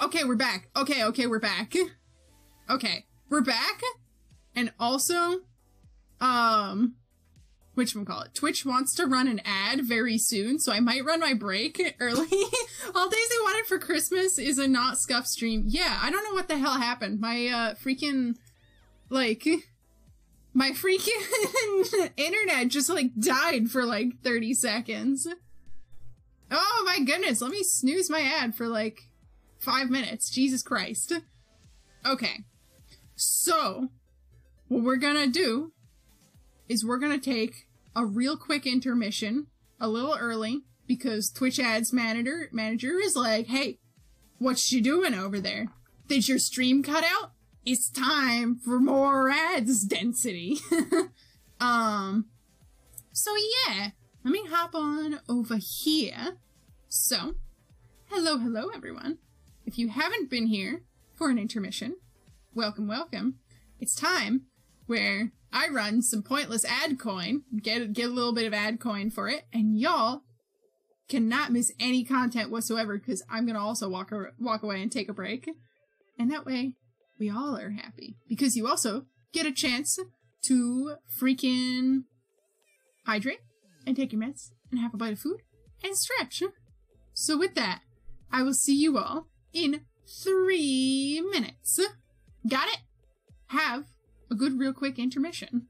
Okay, we're back. Okay, we're back. Okay, we're back. And also, whatchamacallit, Twitch wants to run an ad very soon, so I might run my break early. All Days They Wanted for Christmas is a not scuff stream. Yeah, I don't know what the hell happened. My, freaking, like, my freaking internet just, like, died for, like, 30 seconds. Oh my goodness, let me snooze my ad for, like, 5 minutes. Jesus Christ. Okay. So, what we're gonna do is we're gonna take a real quick intermission, a little early, because Twitch Ads manager is like, hey, what you doing over there? Did your stream cut out? It's time for more ads density. So yeah, let me hop on over here. So, hello everyone. If you haven't been here for an intermission, welcome. It's time where I run some pointless ad coin, get a little bit of ad coin for it, and y'all cannot miss any content whatsoever because I'm gonna also walk away and take a break. And that way, we all are happy. Because you also get a chance to freaking hydrate and take your meds and have a bite of food and stretch. So with that, I will see you all in 3 minutes. Got it? Have a good real quick intermission.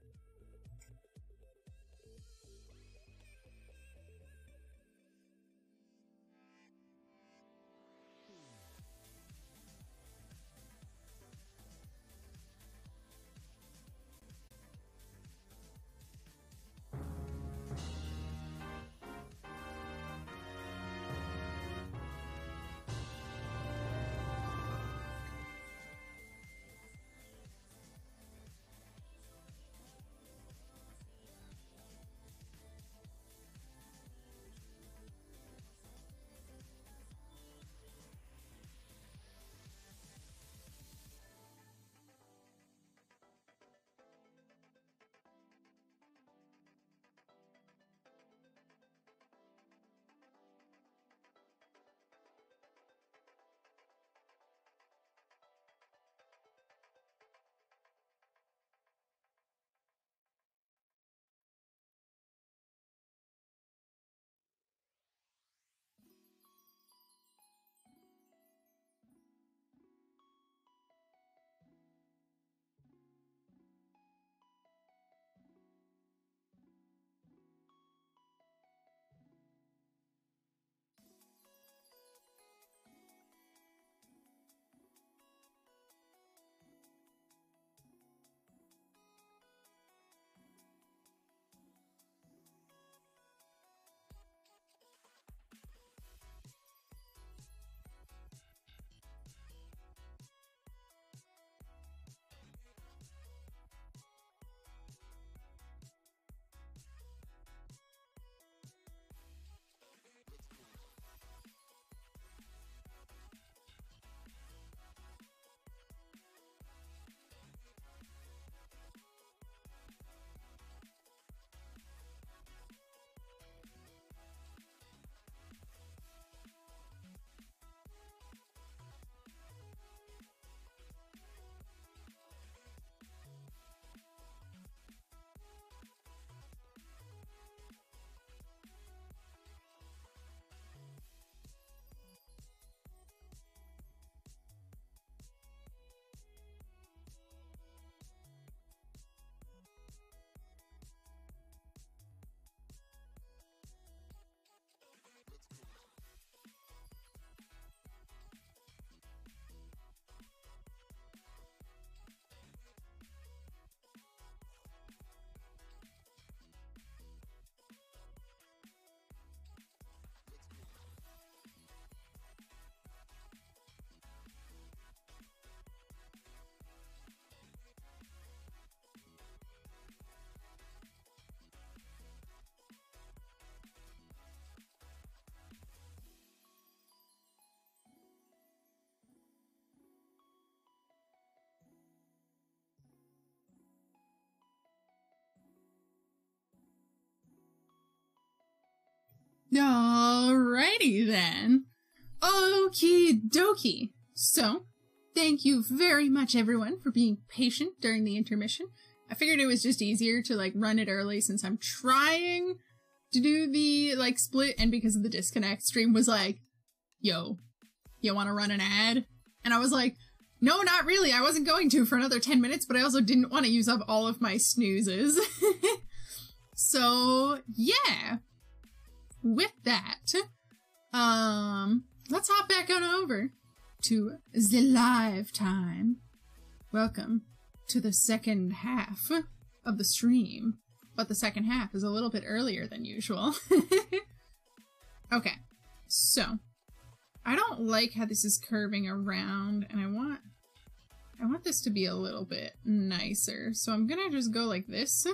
Alrighty then. Okie dokie. So, thank you very much, everyone, for being patient during the intermission. I figured it was just easier to, like, run it early since I'm trying to do the, like, split, and because of the disconnect, stream was like, yo, you want to run an ad? And I was like, no, not really. I wasn't going to for another 10 minutes, but I also didn't want to use up all of my snoozes. So, yeah. With that, let's hop back on over to the live time. Welcome to the second half of the stream, but the second half is a little bit earlier than usual. Okay, so I don't like how this is curving around, and I want this to be a little bit nicer, so I'm gonna just go like this.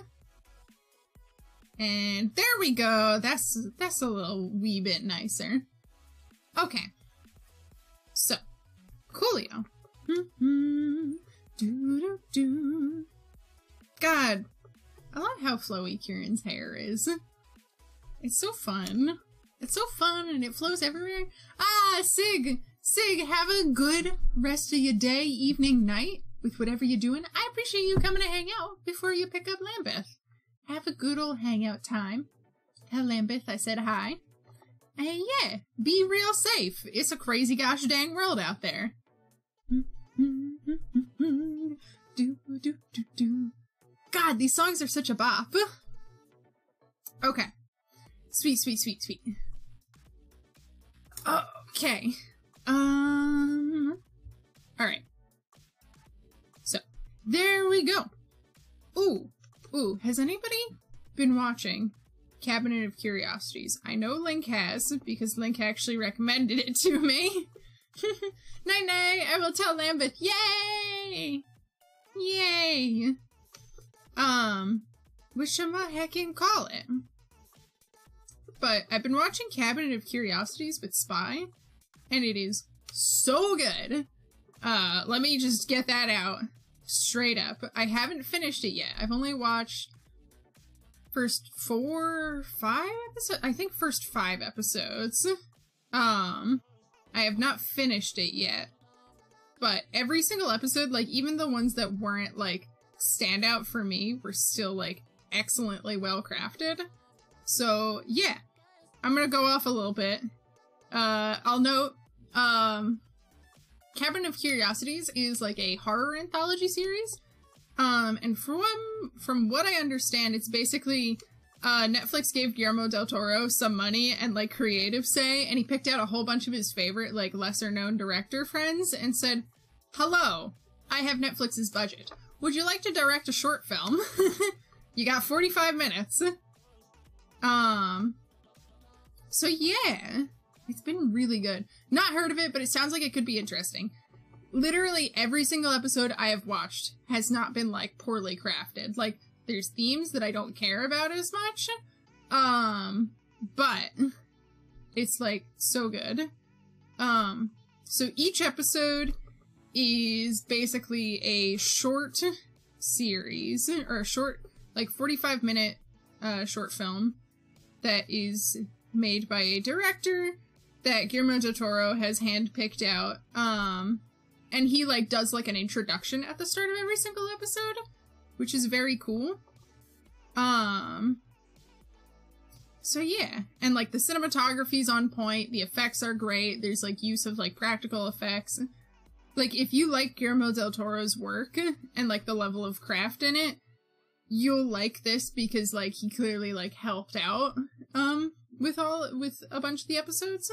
And there we go. That's a little wee bit nicer. Okay. So, Coolio. God, I love how flowy Kieran's hair is. It's so fun. It's so fun and it flows everywhere. Ah, Sig, have a good rest of your day, evening, night with whatever you're doing. I appreciate you coming to hang out before you pick up Lambeth. Have a good old hangout time. Tell Lambeth I said hi. And yeah, be real safe. It's a crazy gosh dang world out there. God, these songs are such a bop. Okay. Sweet. Okay. Alright. So, there we go. Ooh, has anybody been watching Cabinet of Curiosities? I know Link has, because Link actually recommended it to me. Night, I will tell Lambeth. Yay! Yay! Whatchamaheckin' it? But I've been watching Cabinet of Curiosities with Spy, and it is so good. Let me just get that out straight up. I haven't finished it yet. I've only watched first 5 episodes? I think first 5 episodes. I have not finished it yet. But every single episode, like, even the ones that weren't, like, standout for me were still, like, excellently well crafted. So, yeah. I'm gonna go off a little bit. I'll note, Cabinet of Curiosities is, like, a horror anthology series. And from what I understand, it's basically, Netflix gave Guillermo del Toro some money and, like, creative say, and he picked out a whole bunch of his favorite, like, lesser-known director friends and said, hello, I have Netflix's budget. Would you like to direct a short film? You got 45 minutes. So yeah, it's been really good. Not heard of it, but it sounds like it could be interesting. Literally every single episode I have watched has not been, like, poorly crafted. Like, there's themes that I don't care about as much, but it's, like, so good. So each episode is basically a short series, or a short, like, 45-minute, short film that is made by a director that Guillermo del Toro has handpicked out, and he, like, does, like, an introduction at the start of every single episode, which is very cool. So yeah, and, like, the cinematography's on point, the effects are great, there's, like, use of, like, practical effects. Like, if you like Guillermo del Toro's work, and, like, the level of craft in it, you'll like this because, like, he clearly, like, helped out, with a bunch of the episodes.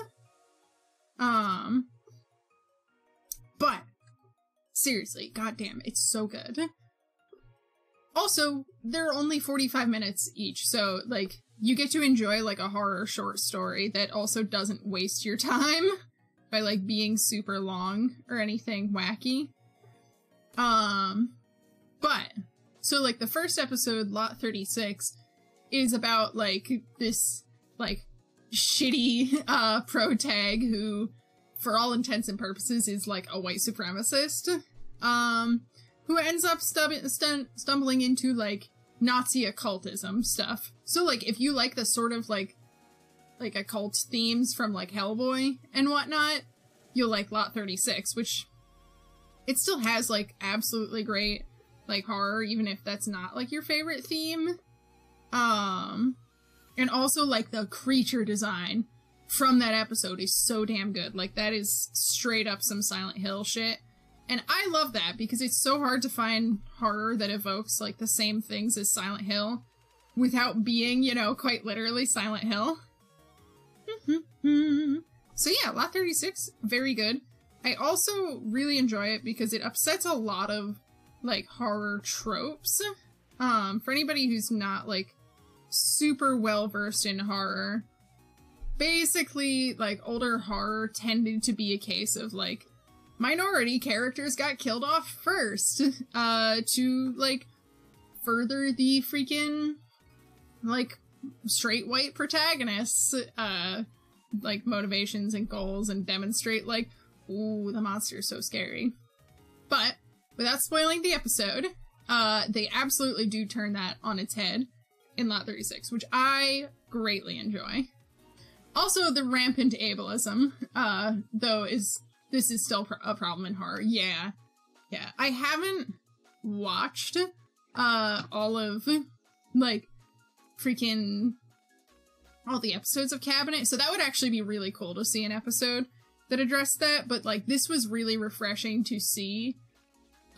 But, seriously, goddamn, it's so good. Also, they're only 45 minutes each, so, like, you get to enjoy, like, a horror short story that also doesn't waste your time by, like, being super long or anything wacky. But, so, like, the first episode, Lot 36, is about, like, this, like, shitty, protag who, for all intents and purposes, is, like, a white supremacist, who ends up stumbling into, like, Nazi occultism stuff. So, like, if you like the sort of, like, occult themes from, like, Hellboy and whatnot, you'll like Lot 36, which it still has like absolutely great like horror, even if that's not like your favorite theme. And also like the creature design from that episode is so damn good. Like that is straight up some Silent Hill shit. And I love that because it's so hard to find horror that evokes like the same things as Silent Hill without being, you know, quite literally Silent Hill. So yeah, Lot 36, very good. I also really enjoy it because it upsets a lot of like horror tropes. For anybody who's not like super well versed in horror, basically like older horror tended to be a case of like minority characters got killed off first to like further the freaking like straight white protagonists like motivations and goals and demonstrate like, ooh, the monster is so scary. But without spoiling the episode, they absolutely do turn that on its head in Lot 36, which I greatly enjoy. Also, the rampant ableism, though, this is still a problem in horror. Yeah. I haven't watched, all of, like, freaking all the episodes of Cabinet, so that would actually be really cool to see an episode that addressed that, but, like, this was really refreshing to see.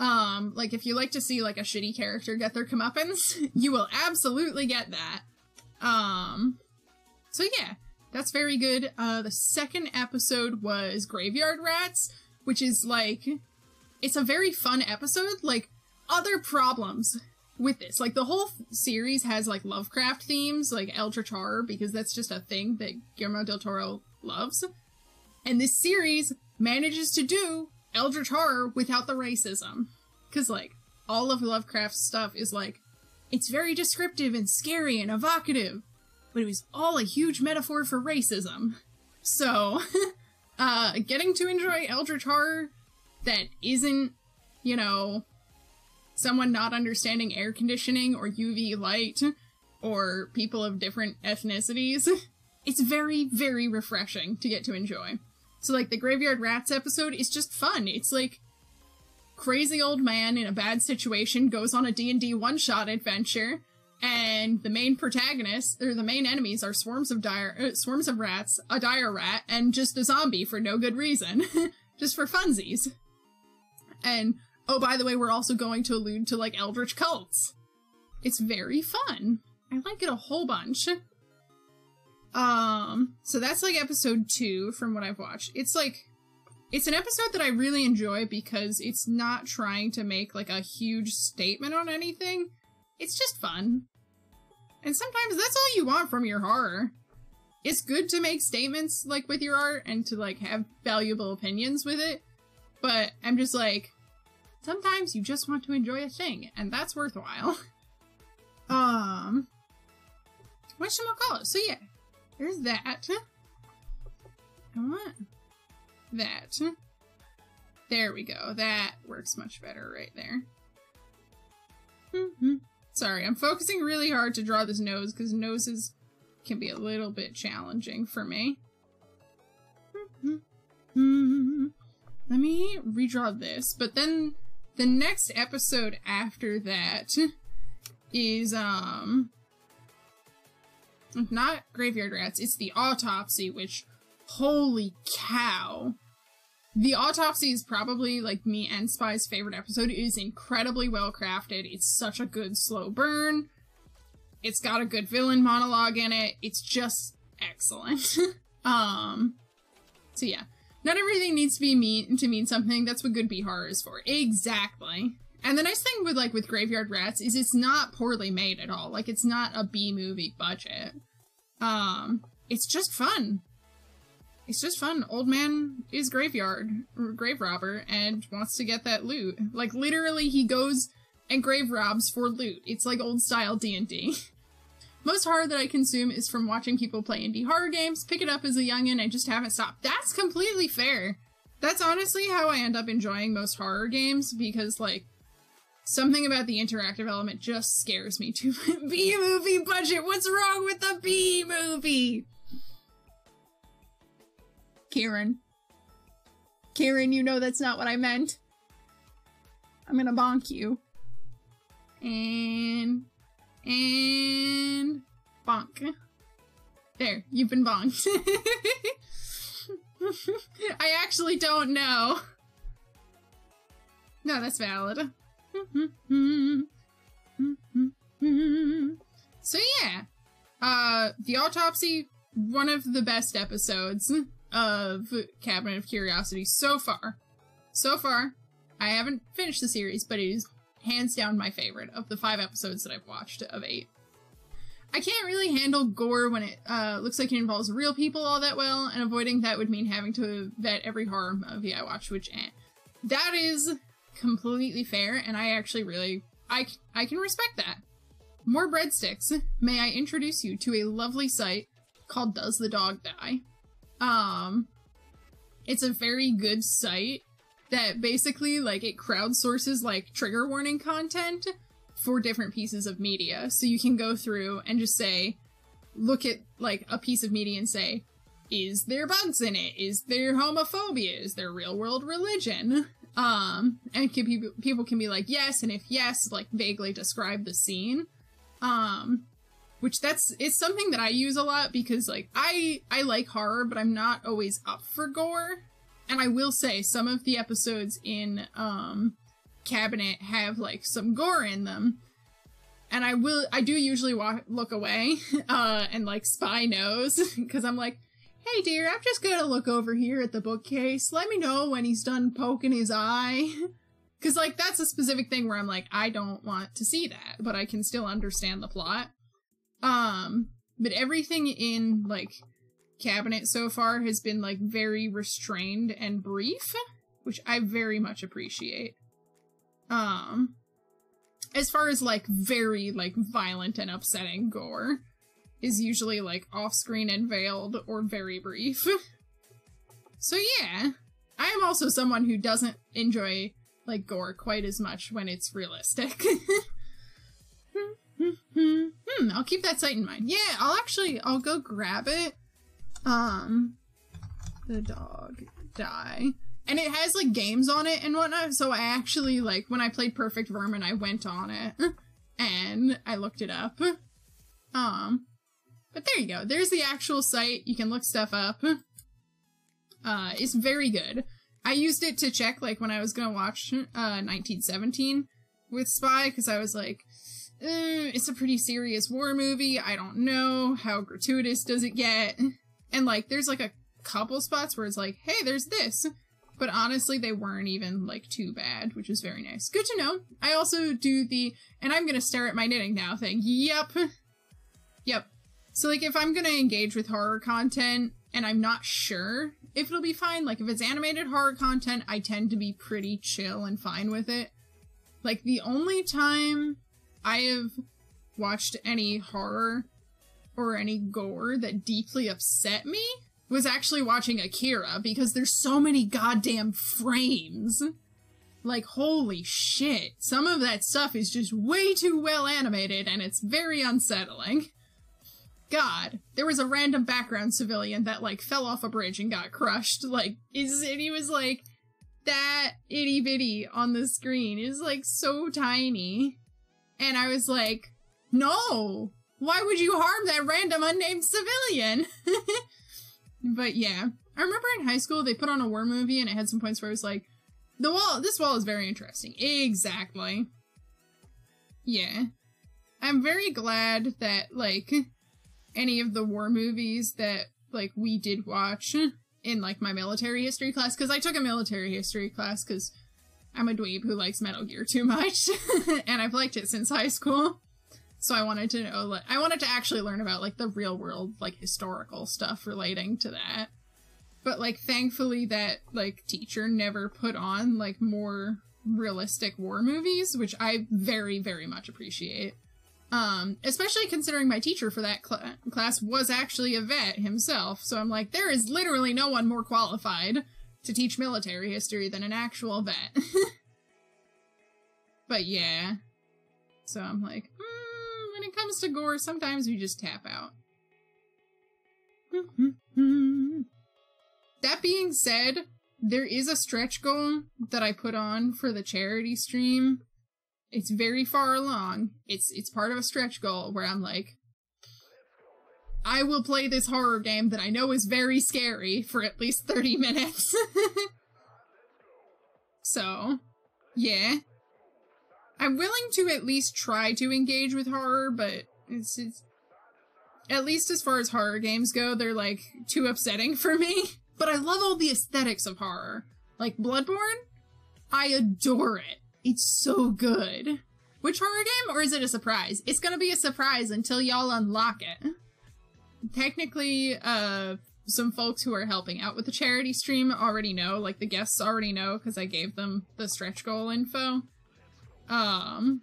Like, if you like to see, like, a shitty character get their comeuppance, you will absolutely get that. So yeah. That's very good. The second episode was Graveyard Rats, which is like, it's a very fun episode. Like, other problems with this. Like, the whole series has like Lovecraft themes, like Eldritch Horror, because that's just a thing that Guillermo del Toro loves. And this series manages to do Eldritch Horror without the racism. Because like, all of Lovecraft's stuff is like, it's very descriptive and scary and evocative. But it was all a huge metaphor for racism. So, getting to enjoy Eldritch Horror that isn't, you know, someone not understanding air conditioning or UV light or people of different ethnicities, it's very, very refreshing to get to enjoy. So, like, the Graveyard Rats episode is just fun. It's like, crazy old man in a bad situation goes on a D&D one-shot adventure, and the main protagonist, or the main enemies, are swarms of rats, a dire rat, and just a zombie for no good reason. Just for funsies. And, oh, by the way, we're also going to allude to, like, eldritch cults. It's very fun. I like it a whole bunch. So that's, like, episode 2 from what I've watched. It's, like, it's an episode that I really enjoy because it's not trying to make, like, a huge statement on anything. It's just fun. And sometimes that's all you want from your horror. It's good to make statements, like, with your art and to, like, have valuable opinions with it. But I'm just like, sometimes you just want to enjoy a thing, and that's worthwhile. Whatchamacallit? So yeah, there's that. I want that. There we go. That works much better right there. Sorry, I'm focusing really hard to draw this nose, because noses can be a little bit challenging for me. Let me redraw this, but then the next episode after that is, not Graveyard Rats, it's The Autopsy, which, holy cow. The Autopsy is probably, like, me and Spy's favorite episode. It is incredibly well crafted. It's such a good slow burn. It's got a good villain monologue in it. It's just excellent. So yeah. Not everything needs to be mean something. That's what good B-horror is for. Exactly. And the nice thing with, like, with Graveyard Rats is it's not poorly made at all. Like, it's not a B-movie budget. It's just fun. It's just fun. Old man is grave robber, and wants to get that loot. Like, literally, he goes and grave robs for loot. It's like old-style D&D. Most horror that I consume is from watching people play indie horror games, pick it up as a youngin', and just haven't stopped. That's completely fair. That's honestly how I end up enjoying most horror games, because, like, something about the interactive element just scares me too much. B-movie budget! What's wrong with the B-movie? Kieran. Kieran, you know that's not what I meant. I'm gonna bonk you. And bonk. There, you've been bonked. I actually don't know. No, that's valid. So yeah, The Autopsy, one of the best episodes of Cabinet of Curiosity so far. So far, I haven't finished the series, but it is hands down my favorite of the 5 episodes that I've watched of 8. I can't really handle gore when it looks like it involves real people all that well, and avoiding that would mean having to vet every horror movie I watch, which that is completely fair, and I actually really, I can respect that. More breadsticks. May I introduce you to a lovely site called Does the Dog Die? It's a very good site that basically, like, it crowdsources, like, trigger warning content for different pieces of media. So you can go through and just say, look at, like, a piece of media and say, is there bugs in it? Is there homophobia? Is there real-world religion? And people can be like, yes, and if yes, like, vaguely describe the scene. Which it's something that I use a lot because, like, I like horror, but I'm not always up for gore. And I will say, some of the episodes in, Cabinet have, like, some gore in them. And I do usually look away, and, like, spy knows, because I'm like, hey dear, I'm just gonna look over here at the bookcase. Let me know when he's done poking his eye. Because, like, that's a specific thing where I'm like, I don't want to see that, but I can still understand the plot. But everything in, like, Cabinet so far has been, like, very restrained and brief, which I very much appreciate. As far as, like, very, like, violent and upsetting gore is usually, like, off-screen and veiled or very brief. So yeah, I am also someone who doesn't enjoy, like, gore quite as much when it's realistic. I'll keep that site in mind. Yeah, I'll go grab it. The Dog Die. And it has, like, games on it and whatnot, so I actually, like, when I played Perfect Vermin, I went on it, and I looked it up. But there you go. There's the actual site. You can look stuff up. It's very good. I used it to check, like, when I was gonna watch 1917 with Spy, because I was like, it's a pretty serious war movie. I don't know. How gratuitous does it get? And, like, there's, like, a couple spots where it's like, hey, there's this. But honestly, they weren't even, like, too bad, which is very nice. Good to know. I also do and I'm gonna stare at my knitting now thing. Yep. So, like, if I'm gonna engage with horror content, and I'm not sure if it'll be fine, like, if it's animated horror content, I tend to be pretty chill and fine with it. Like, the only time I have watched any horror or any gore that deeply upset me was actually watching Akira, because there's so many goddamn frames. Like, holy shit. Some of that stuff is just way too well animated, and it's very unsettling. God, there was a random background civilian that, like, fell off a bridge and got crushed. Like, he was, like, that itty-bitty on the screen. It was, like, so tiny. And I was like, no! Why would you harm that random unnamed civilian? But yeah, I remember in high school they put on a war movie and it had some points where it was like, this wall is very interesting. Exactly. Yeah. I'm very glad that, like, any of the war movies that, like, we did watch in, like, my military history class, because I took a military history class because I'm a dweeb who likes Metal Gear too much, and I've liked it since high school. So I wanted to know, like, I wanted to actually learn about, like, the real world, like, historical stuff relating to that. But, like, thankfully that, like, teacher never put on, like, more realistic war movies, which I very, very much appreciate. Especially considering my teacher for that class was actually a vet himself. So I'm like, there is literally no one more qualified to teach military history than an actual vet. But yeah. So I'm like, when it comes to gore, sometimes we just tap out. That being said, there is a stretch goal that I put on for the charity stream. It's very far along. It's part of a stretch goal where I'm like, I will play this horror game that I know is very scary for at least 30 minutes. So, yeah. I'm willing to at least try to engage with horror, but it's at least as far as horror games go, they're like too upsetting for me. But I love all the aesthetics of horror. Like Bloodborne, I adore it. It's so good. Which horror game, or is it a surprise? It's gonna be a surprise until y'all unlock it. Technically, some folks who are helping out with the charity stream already know, like the guests already know, because I gave them the stretch goal info. But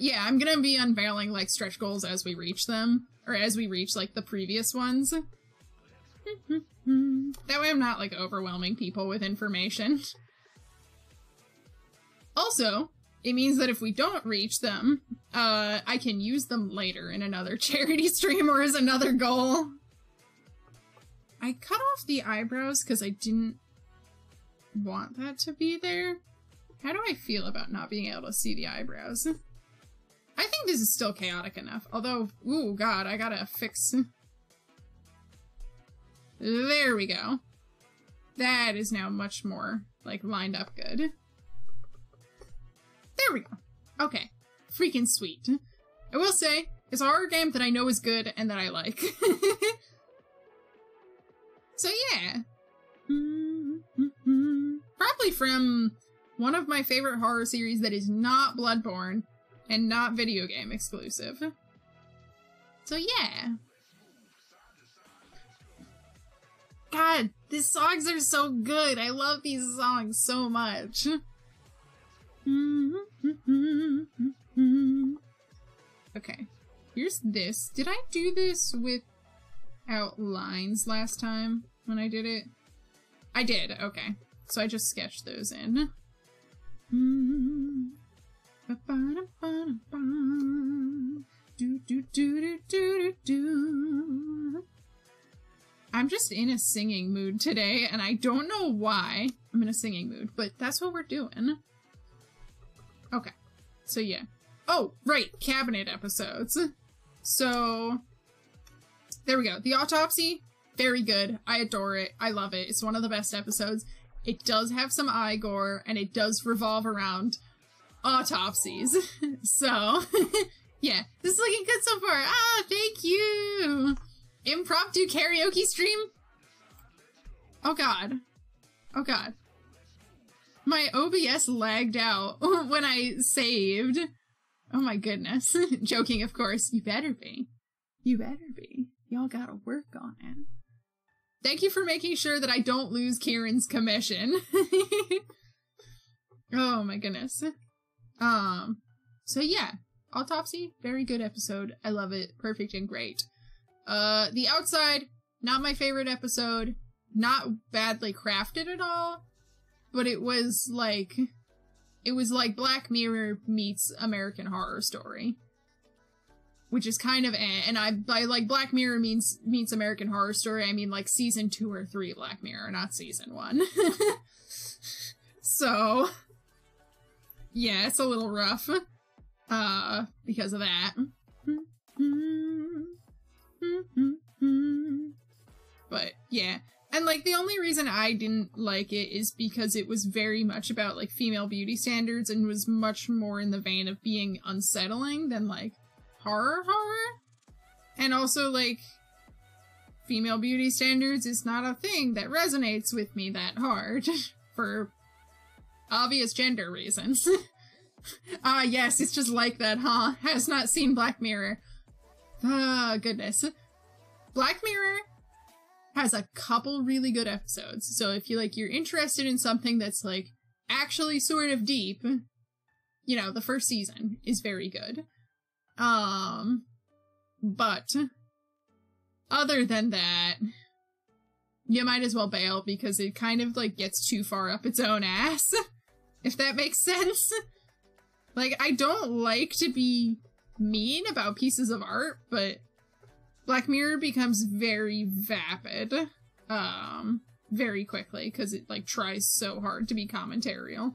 yeah, I'm gonna be unveiling like stretch goals as we reach them, or as we reach like the previous ones. That way I'm not like overwhelming people with information. Also, it means that if we don't reach them, I can use them later in another charity stream or as another goal. I cut off the eyebrows because I didn't want that to be there. How do I feel about not being able to see the eyebrows? I think this is still chaotic enough, although, ooh god, I gotta fix... There we go. That is now much more, like, lined up good. There we go. Okay. Freaking sweet. I will say, it's a horror game that I know is good and that I like. So yeah. Probably from one of my favorite horror series that is not Bloodborne and not video game exclusive. So yeah. God, these songs are so good. I love these songs so much. Okay, here's this. Did I do this without lines last time when I did it? I did, okay. So I just sketched those in. I'm just in a singing mood today, and I don't know why I'm in a singing mood, but that's what we're doing. Okay, so yeah. Oh, right, cabinet episodes. So, there we go. The autopsy, very good. I adore it. I love it. It's one of the best episodes. It does have some eye gore, and it does revolve around autopsies. So, yeah, this is looking good so far. Ah, thank you! Impromptu karaoke stream? Oh god. Oh god. My OBS lagged out when I saved. Oh my goodness. Joking, of course. You better be. You better be. Y'all gotta work on it. Thank you for making sure that I don't lose Kieran's commission. Oh my goodness. So yeah. Autopsy, very good episode. I love it. Perfect and great. The Outside, not my favorite episode. Not badly crafted at all. But it was like Black Mirror meets American Horror Story. Which is kind of and by like Black Mirror meets American Horror Story, I mean like season 2 or 3 Black Mirror, not season 1. So, yeah, it's a little rough. Because of that. But, yeah. And, like, the only reason I didn't like it is because it was very much about, like, female beauty standards and was much more in the vein of being unsettling than, like, horror. And also, like, female beauty standards is not a thing that resonates with me that hard. For obvious gender reasons. Ah, yes, it's just like that, huh? Has not seen Black Mirror. Ah, goodness. Black Mirror has a couple really good episodes, so if you're interested in something that's, like, actually sort of deep, you know, the first season is very good. But other than that, you might as well bail because it kind of, like, gets too far up its own ass, if that makes sense. Like, I don't like to be mean about pieces of art, but Black Mirror becomes very vapid, very quickly because it like tries so hard to be commentarial.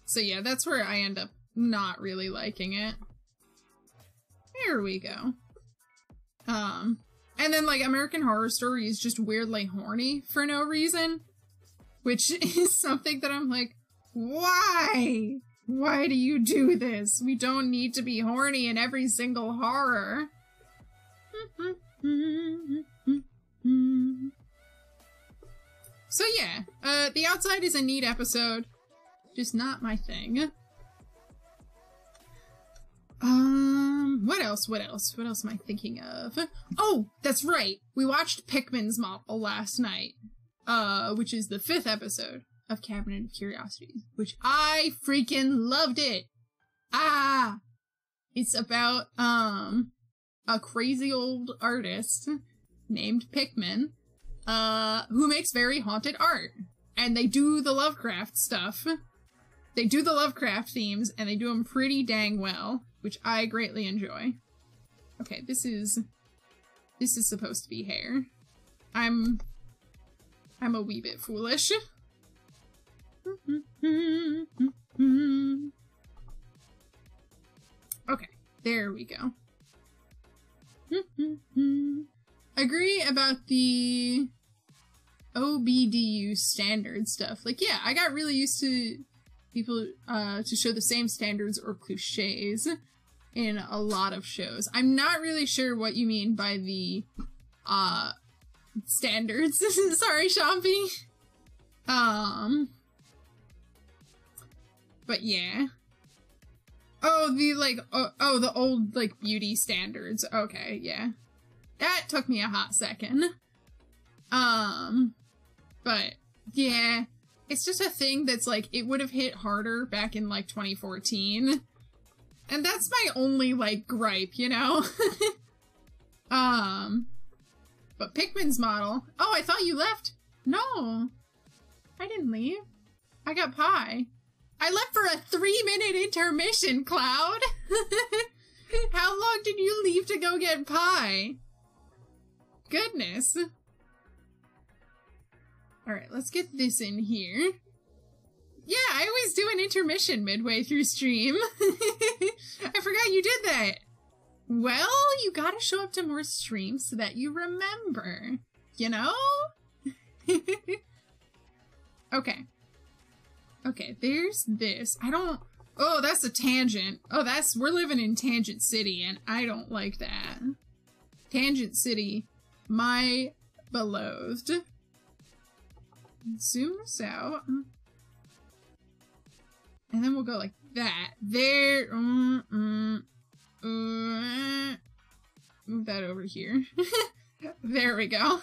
So yeah, that's where I end up not really liking it. There we go. And then like American Horror Story is just weirdly horny for no reason, which is something that I'm like, why? Why do you do this? We don't need to be horny in every single horror. So yeah, The Outside is a neat episode, just not my thing. What else? What else am I thinking of? Oh, that's right! We watched Pickman's Model last night, which is the 5th episode of Cabinet of Curiosities, which I freaking loved it! Ah! It's about, a crazy old artist named Pickman, who makes very haunted art. And they do the Lovecraft stuff. They do the Lovecraft themes, and they do them pretty dang well, which I greatly enjoy. Okay, this is supposed to be hair. I'm a wee bit foolish. Okay, there we go. Agree about the OBDU standard stuff. Like, yeah, I got really used to people to show the same standards or cliches in a lot of shows. I'm not really sure what you mean by the standards. Sorry, Shampi. But yeah. Oh, the like oh the old like beauty standards. Okay, yeah. That took me a hot second. But yeah, it's just a thing that's like, it would have hit harder back in like 2014. And that's my only like gripe, you know? But Pickman's Model. Oh, I thought you left. No, I didn't leave. I got pie. I left for a 3-minute intermission, Cloud. How long did you leave to go get pie? Goodness. Alright, let's get this in here. Yeah, I always do an intermission midway through stream. I forgot you did that. Well, you gotta show up to more streams so that you remember. You know? Okay. Okay, there's this. Oh, that's a tangent. Oh, we're living in Tangent City, and I don't like that. Tangent City, my beloved. Zoom this out. And then we'll go like that. There. Move that over here. There we go.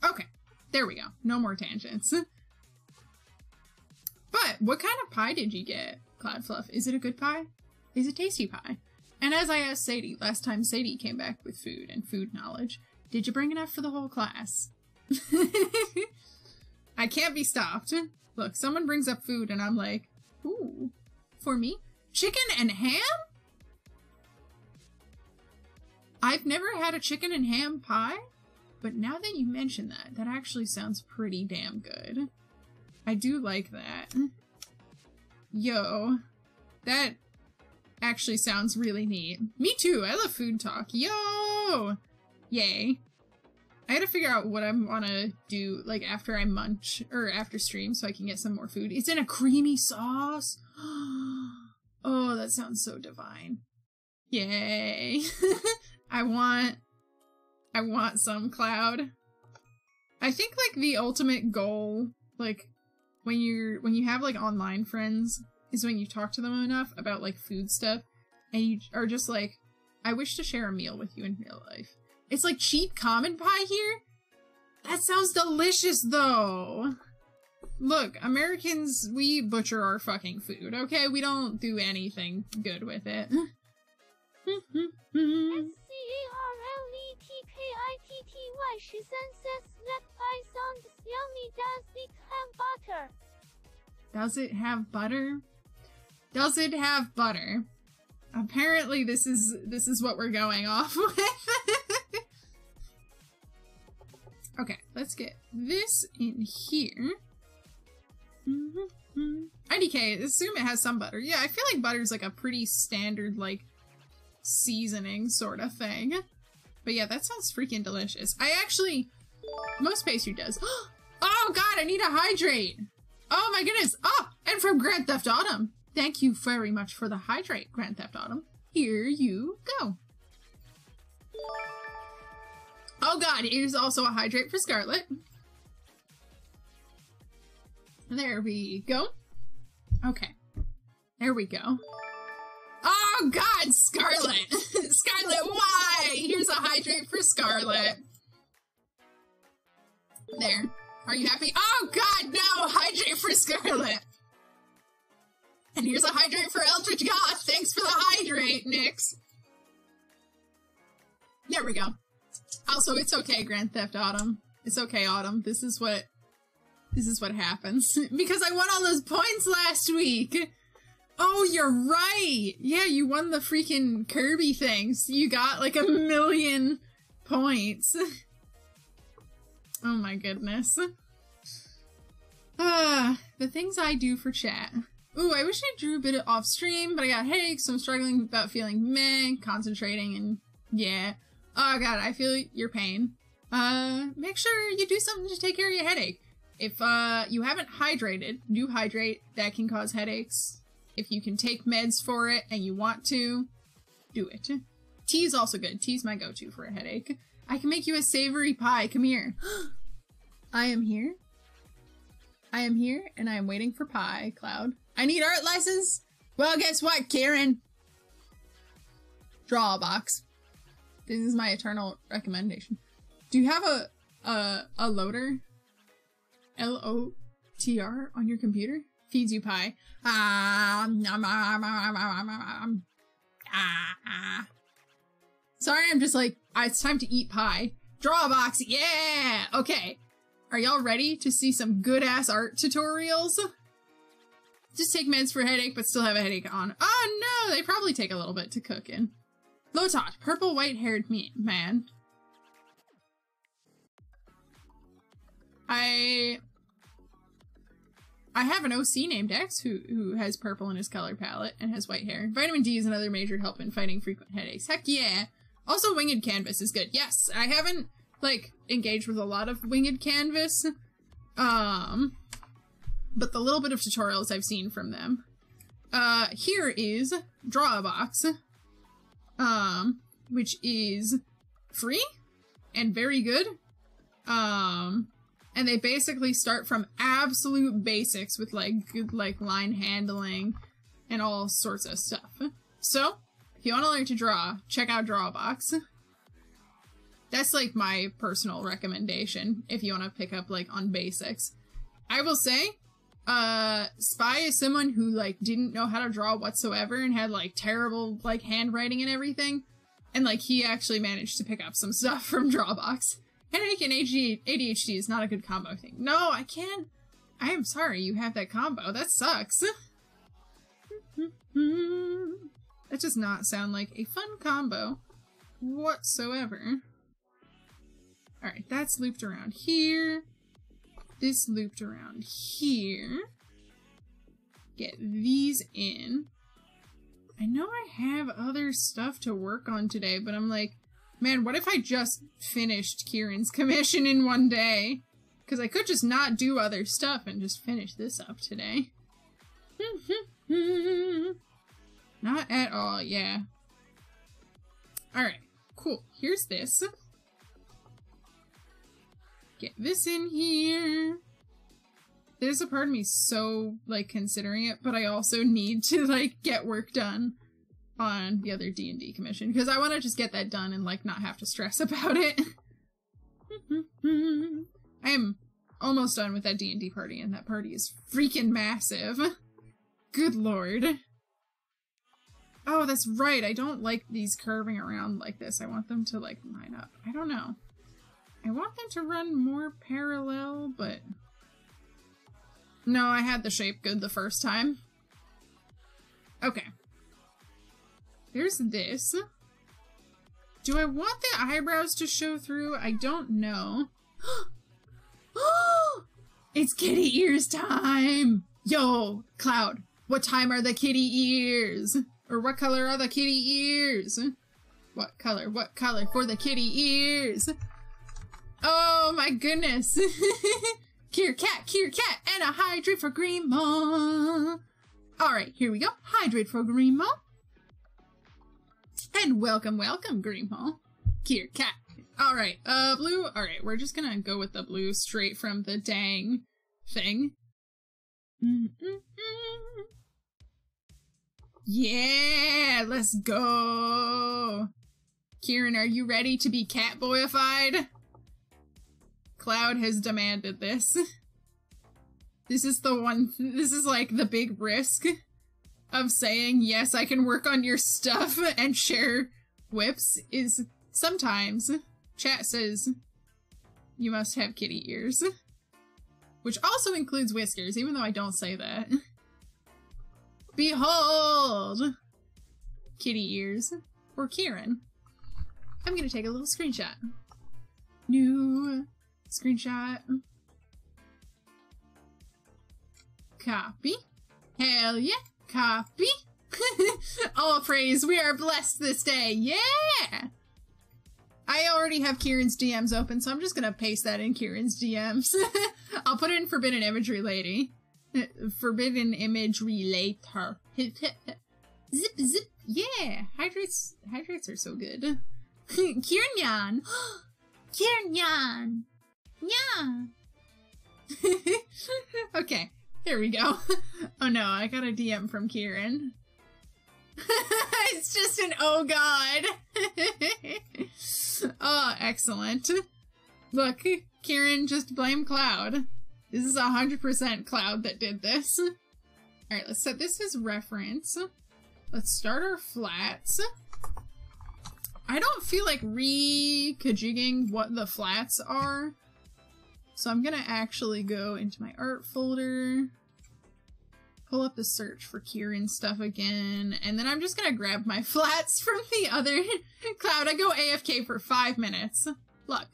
Okay. There we go. No more tangents. But what kind of pie did you get, Cloud Fluff? Is it a good pie? Is it tasty pie? And as I asked Sadie last time Sadie came back with food and food knowledge, did you bring enough for the whole class? I can't be stopped. Look, someone brings up food and I'm like, ooh, for me? Chicken and ham? I've never had a chicken and ham pie, but now that you mention that, that actually sounds pretty damn good. I do like that. Yo, that actually sounds really neat. Me too, I love food talk. Yo! Yay. I gotta figure out what I want to do, like, after I munch, or after stream, so I can get some more food. It's in a creamy sauce! Oh, that sounds so divine. Yay! I want some, Cloud. I think, like, the ultimate goal, like, when you have, like, online friends, is when you talk to them enough about, like, food stuff, and you are just like, I wish to share a meal with you in real life. It's like cheap common pie here? That sounds delicious, though! Look, Americans, we butcher our fucking food, okay? We don't do anything good with it. Does it have butter? Does it have butter? Apparently this is what we're going off with. Okay, let's get this in here. IDK, assume it has some butter. Yeah, I feel like butter's like a pretty standard, like, seasoning sort of thing. But yeah, that sounds freaking delicious. Most pastry does. Oh god, I need to hydrate! Oh my goodness! Oh, and from Grand Theft Autumn! Thank you very much for the hydrate, Grand Theft Autumn. Here you go. Oh god, here's also a hydrate for Scarlet. There we go. Okay. There we go. Oh god, Scarlet! Scarlet, why? Here's a hydrate for Scarlet. There. Are you happy? Oh god, no! Hydrate for Scarlet! And here's a hydrate for Eldritch Goth! Thanks for the hydrate, Nyx! There we go. Also, it's okay, Grand Theft Autumn. It's okay, Autumn. This is what happens. Because I won all those points last week! Oh, you're right! Yeah, you won the freaking Kirby things. You got like 1,000,000 points. Oh my goodness. The things I do for chat. Ooh, I wish I drew a bit off stream, but I got headaches, so I'm struggling about feeling meh, concentrating, and yeah. Oh god, I feel your pain. Make sure you do something to take care of your headache. If, you haven't hydrated, do hydrate. That can cause headaches. If you can take meds for it and you want to, do it. Tea is also good. Tea's my go-to for a headache. I can make you a savory pie. Come here. I am here. I am here, and I am waiting for pie, Cloud. I need art license? Well, guess what, Kieran? Draw a box. This is my eternal recommendation. Do you have a loader? L-O-T-R on your computer? Feeds you pie. Sorry, I'm just like, it's time to eat pie. Draw a box, yeah! Okay. Are y'all ready to see some good-ass art tutorials? Just take meds for headache, but still have a headache on. Oh no, they probably take a little bit to cook in. Lotot, purple white-haired man. I have an OC named X who has purple in his color palette and has white hair. Vitamin D is another major help in fighting frequent headaches. Heck yeah! Also, winged canvas is good. Yes, I haven't, like, engaged with a lot of winged canvas, but the little bit of tutorials I've seen from them. Here is Draw a Box, which is free and very good. And they basically start from absolute basics with, like, good, like, line handling and all sorts of stuff. So, if you want to learn to draw, check out Draw a Box. That's, like, my personal recommendation if you want to pick up, like, on basics. I will say, Spy is someone who, like, didn't know how to draw whatsoever and had, like, terrible, like, handwriting and everything. And, like, he actually managed to pick up some stuff from Drawbox. Headache and ADHD is not a good combo thing. No, I can't. I am sorry you have that combo. That sucks. That does not sound like a fun combo whatsoever. Alright, that's looped around here. This looped around here. Get these in. I know I have other stuff to work on today, but I'm like, man, what if I just finished Kieran's commission in one day? Because I could just not do other stuff and just finish this up today. Not at all, yeah. Alright, cool. Here's this. Get this in here. There's a part of me so, like, considering it, but I also need to, like, get work done on the other D&D commission, because I want to just get that done and, like, not have to stress about it. I am almost done with that D&D party, and that party is freaking massive. Good lord. Oh, that's right, I don't like these curving around like this. I want them to, like, line up. I don't know. I want them to run more parallel, but... No, I had the shape good the first time. Okay. There's this. Do I want the eyebrows to show through? I don't know. It's kitty ears time! Yo, Cloud, what time are the kitty ears? Or what color are the kitty ears? What color for the kitty ears? Oh my goodness. 𝐃𝐢𝐬𝐜𝐿, and a hydrate for Greenmo. Alright, here we go. Hydrate for Greenmo. And welcome, Greenmo. 𝐃𝐢𝐬𝐜. Alright, blue. Alright, we're just gonna go with the blue straight from the dang thing. Yeah, let's go. Kieran, are you ready to be catboyified? Cloud has demanded this. This is the one, this is like the big risk of saying, yes, I can work on your stuff and share whips, is sometimes chat says you must have kitty ears. Which also includes whiskers, even though I don't say that. Behold! Kitty ears. For Kieran. I'm gonna take a little screenshot. New screenshot. Copy. Hell yeah. Copy. All praise. We are blessed this day. Yeah! I already have Kieran's DMs open, so I'm just gonna paste that in Kieran's DMs. I'll put it in Forbidden Imagery Lady. Forbidden Imagery Later. Zip, zip. Yeah! Hydrates are so good. Kieran! Kieran! Yeah! Okay, here we go. Oh no, I got a DM from Kieran. It's just an oh god! Oh, excellent. Look, Kieran, just blame Cloud. This is 100% Cloud that did this. Alright, let's set this as reference. Let's start our flats. I don't feel like re-kajigging what the flats are. So I'm gonna actually go into my art folder, pull up the search for Kieran stuff again, and then I'm just gonna grab my flats from the other Cloud. I go AFK for 5 minutes. Look,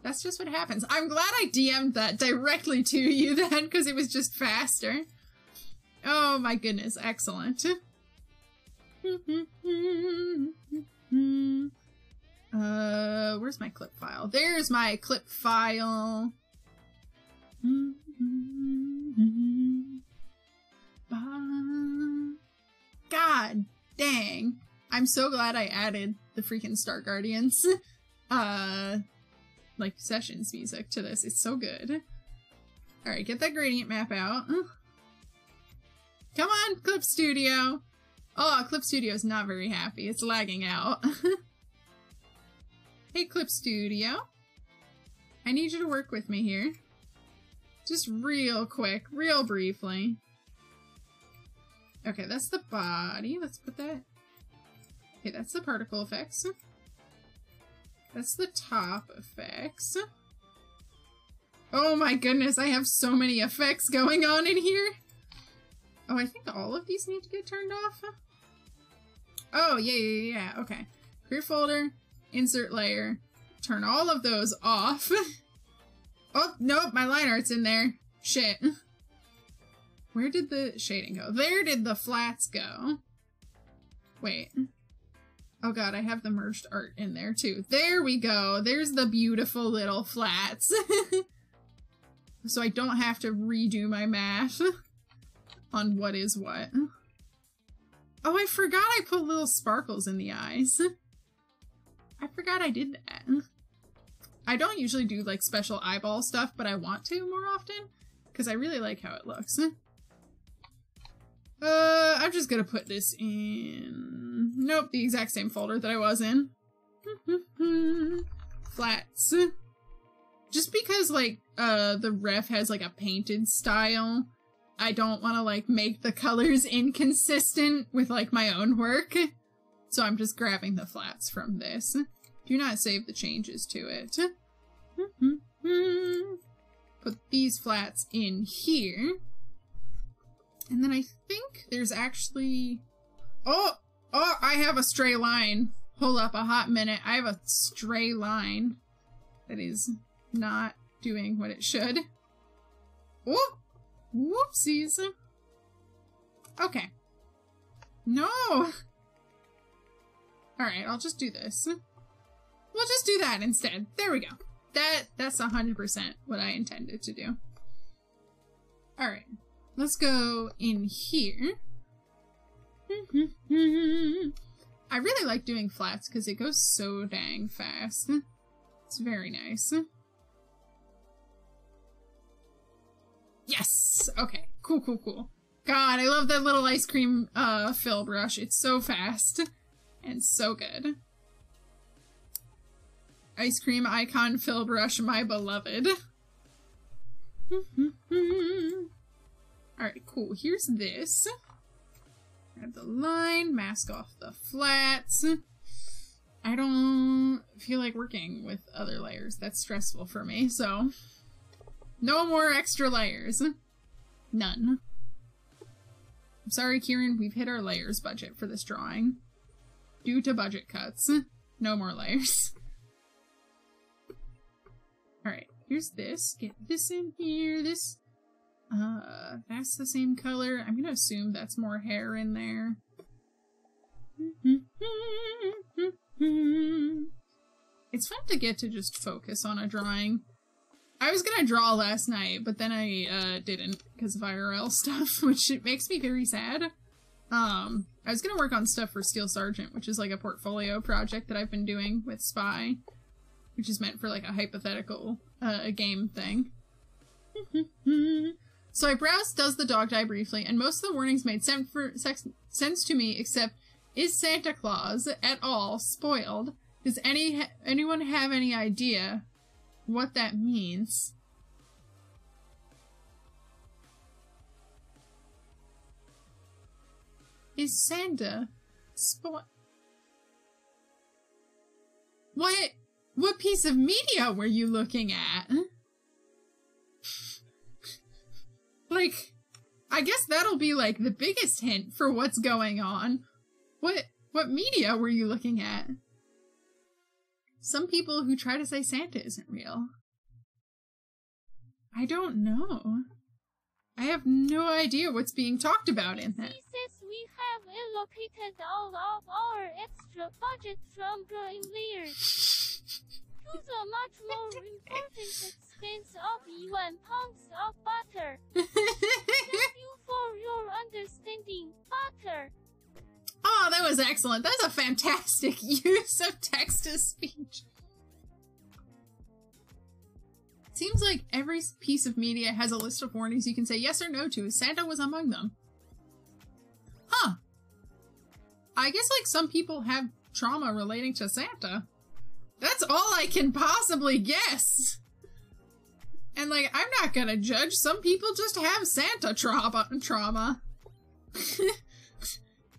that's just what happens. I'm glad I DM'd that directly to you then, because it was just faster. Oh my goodness, excellent. Where's my clip file? There's my clip file. God dang. I'm so glad I added the freaking Star Guardians, like, sessions music to this. It's so good. Alright, get that gradient map out. Come on, Clip Studio! Oh, Clip Studio's not very happy. It's lagging out. Hey, Clip Studio. I need you to work with me here. Just real quick, real briefly. Okay, that's the body. Let's put that... Okay, that's the particle effects. That's the top effects. Oh my goodness, I have so many effects going on in here. Oh, I think all of these need to get turned off. Oh, yeah, okay. Create folder, insert layer, turn all of those off. Oh, nope, my line art's in there. Shit. Where did the shading go? There did the flats go. Wait. Oh god, I have the merged art in there too. There we go. There's the beautiful little flats. So I don't have to redo my math on what is what. Oh, I forgot I put little sparkles in the eyes. I forgot I did that. I don't usually do like special eyeball stuff, but I want to more often because I really like how it looks. I'm just gonna put this in... Nope, the exact same folder that I was in. Flats. Just because, like, the ref has, like, a painted style, I don't want to, like, make the colors inconsistent with, like, my own work. So I'm just grabbing the flats from this. Do not save the changes to it. Put these flats in here. And then I think there's actually... Oh! Oh, I have a stray line. Hold up a hot minute. I have a stray line that is not doing what it should. Oh, whoopsies. Okay. No. Alright, I'll just do this. We'll just do that instead. There we go. That's 100% what I intended to do. Alright. Let's go in here. I really like doing flats because it goes so dang fast. It's very nice. Yes! Okay. Cool, cool, cool. God, I love that little ice cream fill brush. It's so fast and so good. Ice cream icon fill brush, my beloved. Alright, cool. Here's this. Grab the line, mask off the flats. I don't feel like working with other layers. That's stressful for me, so no more extra layers. None. I'm sorry, Kieran, we've hit our layers budget for this drawing. Due to budget cuts. No more layers. Alright, here's this. Get this in here. This, that's the same color. I'm gonna assume that's more hair in there. It's fun to get to just focus on a drawing. I was gonna draw last night, but then I didn't because of IRL stuff, which it makes me very sad. I was gonna work on stuff for Steel Sergeant, which is like a portfolio project that I've been doing with Spy, which is meant for like a hypothetical game thing. So I browsed Does the Dog Die briefly, and most of the warnings made sense to me, except is Santa Claus at all spoiled? Does anyone have any idea what that means? Is Santa spoiled? What piece of media were you looking at? Like, I guess that'll be like the biggest hint for what's going on. What media were you looking at? Some people who try to say Santa isn't real. I don't know. I have no idea what's being talked about in that. Thesis, we have allocated all of our extra budget from drawing layers to the much more important expense of £1 of butter. Thank you for your understanding, butter. Oh, that was excellent. That's a fantastic use of text-to-speech. Seems like every piece of media has a list of warnings you can say yes or no to. Santa was among them. Huh. I guess like some people have trauma relating to Santa. That's all I can possibly guess. And like, I'm not gonna judge. Some people just have Santa trauma.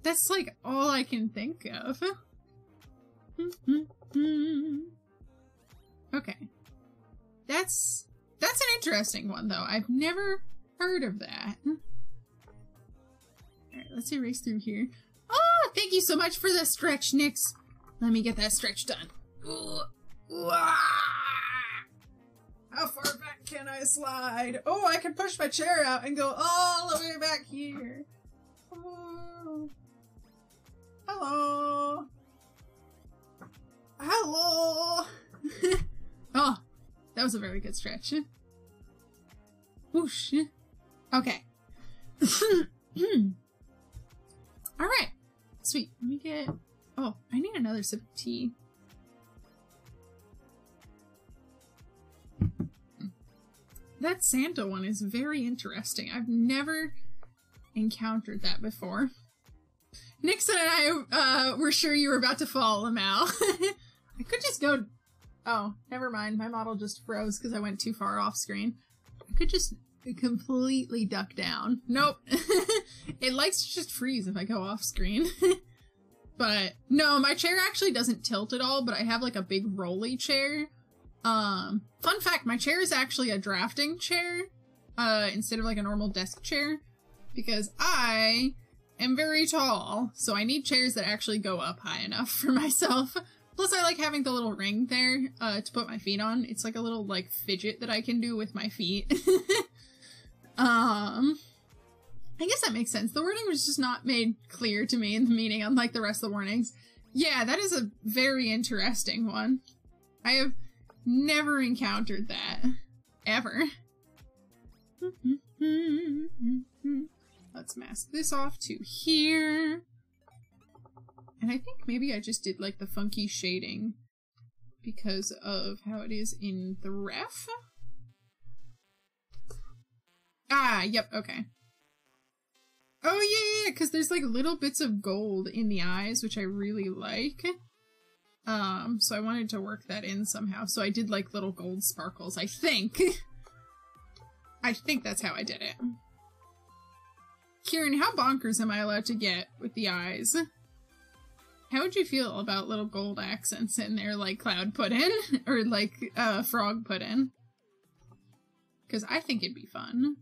That's like all I can think of. Okay. That's an interesting one though. I've never heard of that. Alright, let's erase through here. Oh, thank you so much for the stretch, Nyx. Let me get that stretch done. How far back can I slide? Oh, I can push my chair out and go all the way back here. Oh. Hello. Hello. Oh, that was a very good stretch. Whoosh. Okay. Alright. Sweet. Let me get... Oh, I need another sip of tea. That Santa one is very interesting. I've never encountered that before. Nixon and I were sure you were about to fall, Lamal. I could just go... Oh, never mind. My model just froze because I went too far off screen. I could just completely duck down. Nope. It likes to just freeze if I go off screen. But no, my chair actually doesn't tilt at all, but I have like a big rolly chair. Fun fact, my chair is actually a drafting chair, instead of like a normal desk chair, because I am very tall, so I need chairs that actually go up high enough for myself. Plus, I like having the little ring there to put my feet on. It's like a little, like, fidget that I can do with my feet. I guess that makes sense. The wording was just not made clear to me in the meeting, unlike the rest of the warnings. Yeah, that is a very interesting one. I have never encountered that. Ever. Let's mask this off to here. And I think maybe I just did like the funky shading because of how it is in the ref. Ah, yep, okay. Oh yeah, because there's like little bits of gold in the eyes, which I really like. So I wanted to work that in somehow. So I did like little gold sparkles, I think. I think that's how I did it. Kieran, how bonkers am I allowed to get with the eyes? How would you feel about little gold accents in there like Cloud put in? Or like Frog put in? Because I think it'd be fun.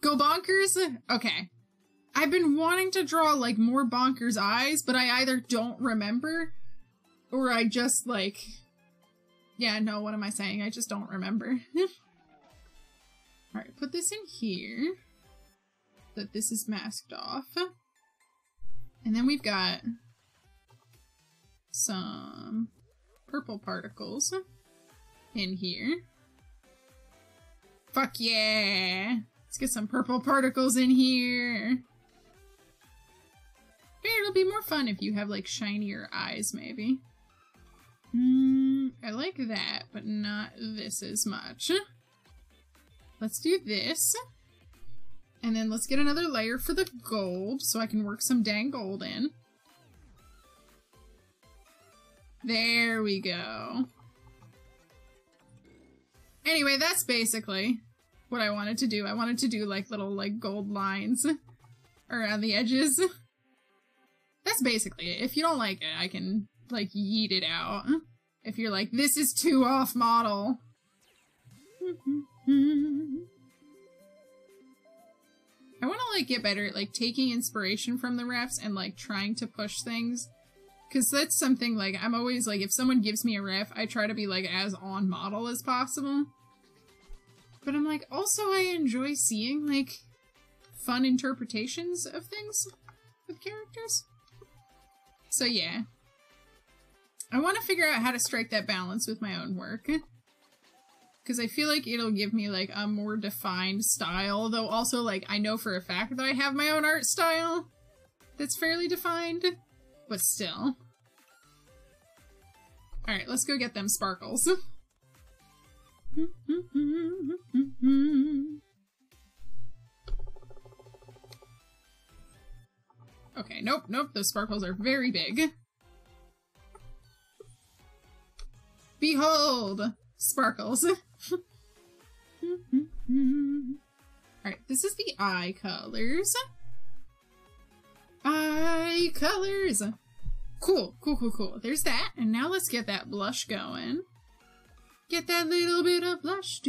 Go bonkers? Okay. I've been wanting to draw like more bonkers eyes, but I either don't remember or I just like... Yeah, no, what am I saying? I just don't remember. Alright, put this in here. That this is masked off. And then we've got some purple particles in here. Fuck yeah! Let's get some purple particles in here. It'll be more fun if you have like shinier eyes, maybe. I like that, but not this as much. Let's do this. And then let's get another layer for the gold so I can work some dang gold in. There we go. Anyway, that's basically what I wanted to do. I wanted to do like little like gold lines around the edges. That's basically it. If you don't like it, I can like yeet it out. If you're like, this is too off model. I want to like get better at like taking inspiration from the refs and like trying to push things. Cause that's something like, I'm always like, if someone gives me a ref, I try to be like as on model as possible. But I'm like, also I enjoy seeing like fun interpretations of things with characters. So yeah. I want to figure out how to strike that balance with my own work. Because I feel like it'll give me, like, a more defined style, though also, like, I know for a fact that I have my own art style that's fairly defined, but still. Alright, let's go get them sparkles. Okay, nope, those sparkles are very big. Behold! Sparkles. Alright, this is the eye colors. Eye colors! Cool. There's that. And now let's get that blush going. Get that little bit of blush.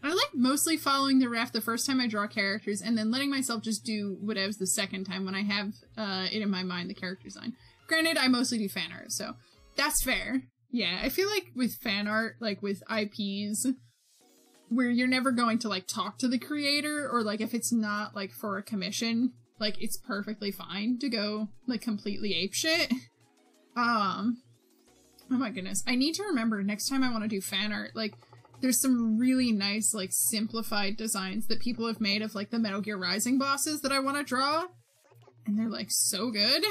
I like mostly following the ref the first time I draw characters and then letting myself just do whatevs the second time when I have it in my mind, the character design. Granted, I mostly do fan art, so that's fair. Yeah, I feel like with fan art, like with IPs, where you're never going to like talk to the creator, or like if it's not like for a commission, like it's perfectly fine to go like completely apeshit. Oh my goodness. I need to remember next time I want to do fan art, like there's some really nice like simplified designs that people have made of like the Metal Gear Rising bosses that I want to draw. And they're like so good.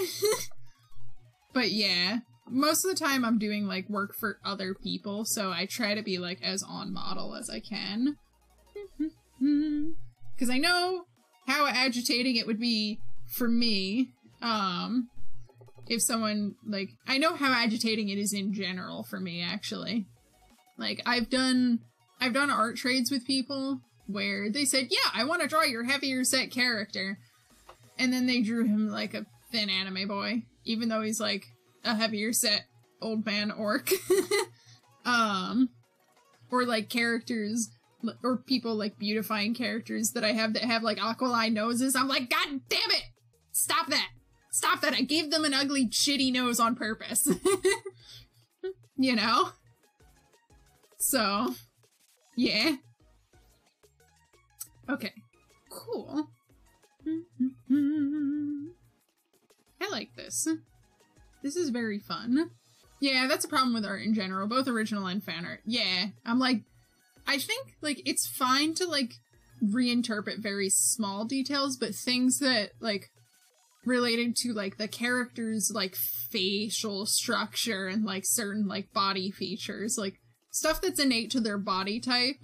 But yeah, most of the time I'm doing like work for other people, so I try to be like as on model as I can. Because I know how agitating it would be for me, if someone, like, I know how agitating it is in general for me, actually. Like, I've done art trades with people where they said, yeah, I want to draw your heavier set character. And then they drew him like a thin anime boy, even though he's like a heavier set old man orc. Or like characters or people like beautifying characters that I have that have like aquiline noses. I'm like, God damn it! Stop that! Stop that! I gave them an ugly, shitty nose on purpose. You know? So, yeah. Okay. Cool. I like this. This is very fun. Yeah, that's a problem with art in general, both original and fan art. Yeah, I'm like, I think, like, it's fine to, like, reinterpret very small details, but things that, like, related to, like, the character's, like, facial structure and, like, certain, like, body features, like, stuff that's innate to their body type,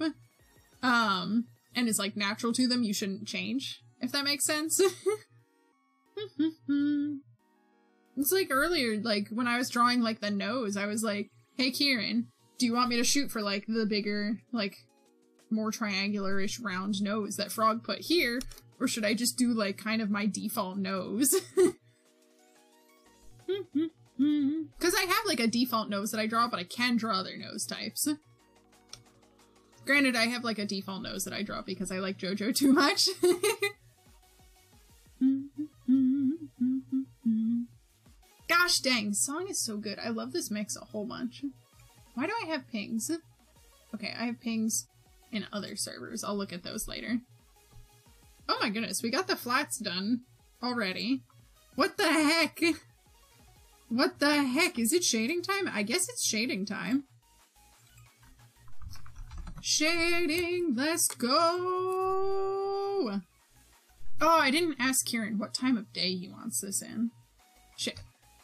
and is, like, natural to them, you shouldn't change, if that makes sense. It's like earlier, like, when I was drawing, like, the nose, I was like, hey, Kieran, do you want me to shoot for, like, the bigger, like, more triangular-ish round nose that Frog put here, or should I just do, like, kind of my default nose? Because I have, like, a default nose that I draw, but I can draw other nose types. Granted, I have, like, a default nose that I draw because I like JoJo too much. Gosh dang, this song is so good. I love this mix a whole bunch. Why do I have pings? Okay, I have pings in other servers. I'll look at those later. Oh my goodness, we got the flats done already. What the heck? What the heck? Is it shading time? I guess it's shading time. Shading, let's go! Oh, I didn't ask Kieran what time of day he wants this in. Shit.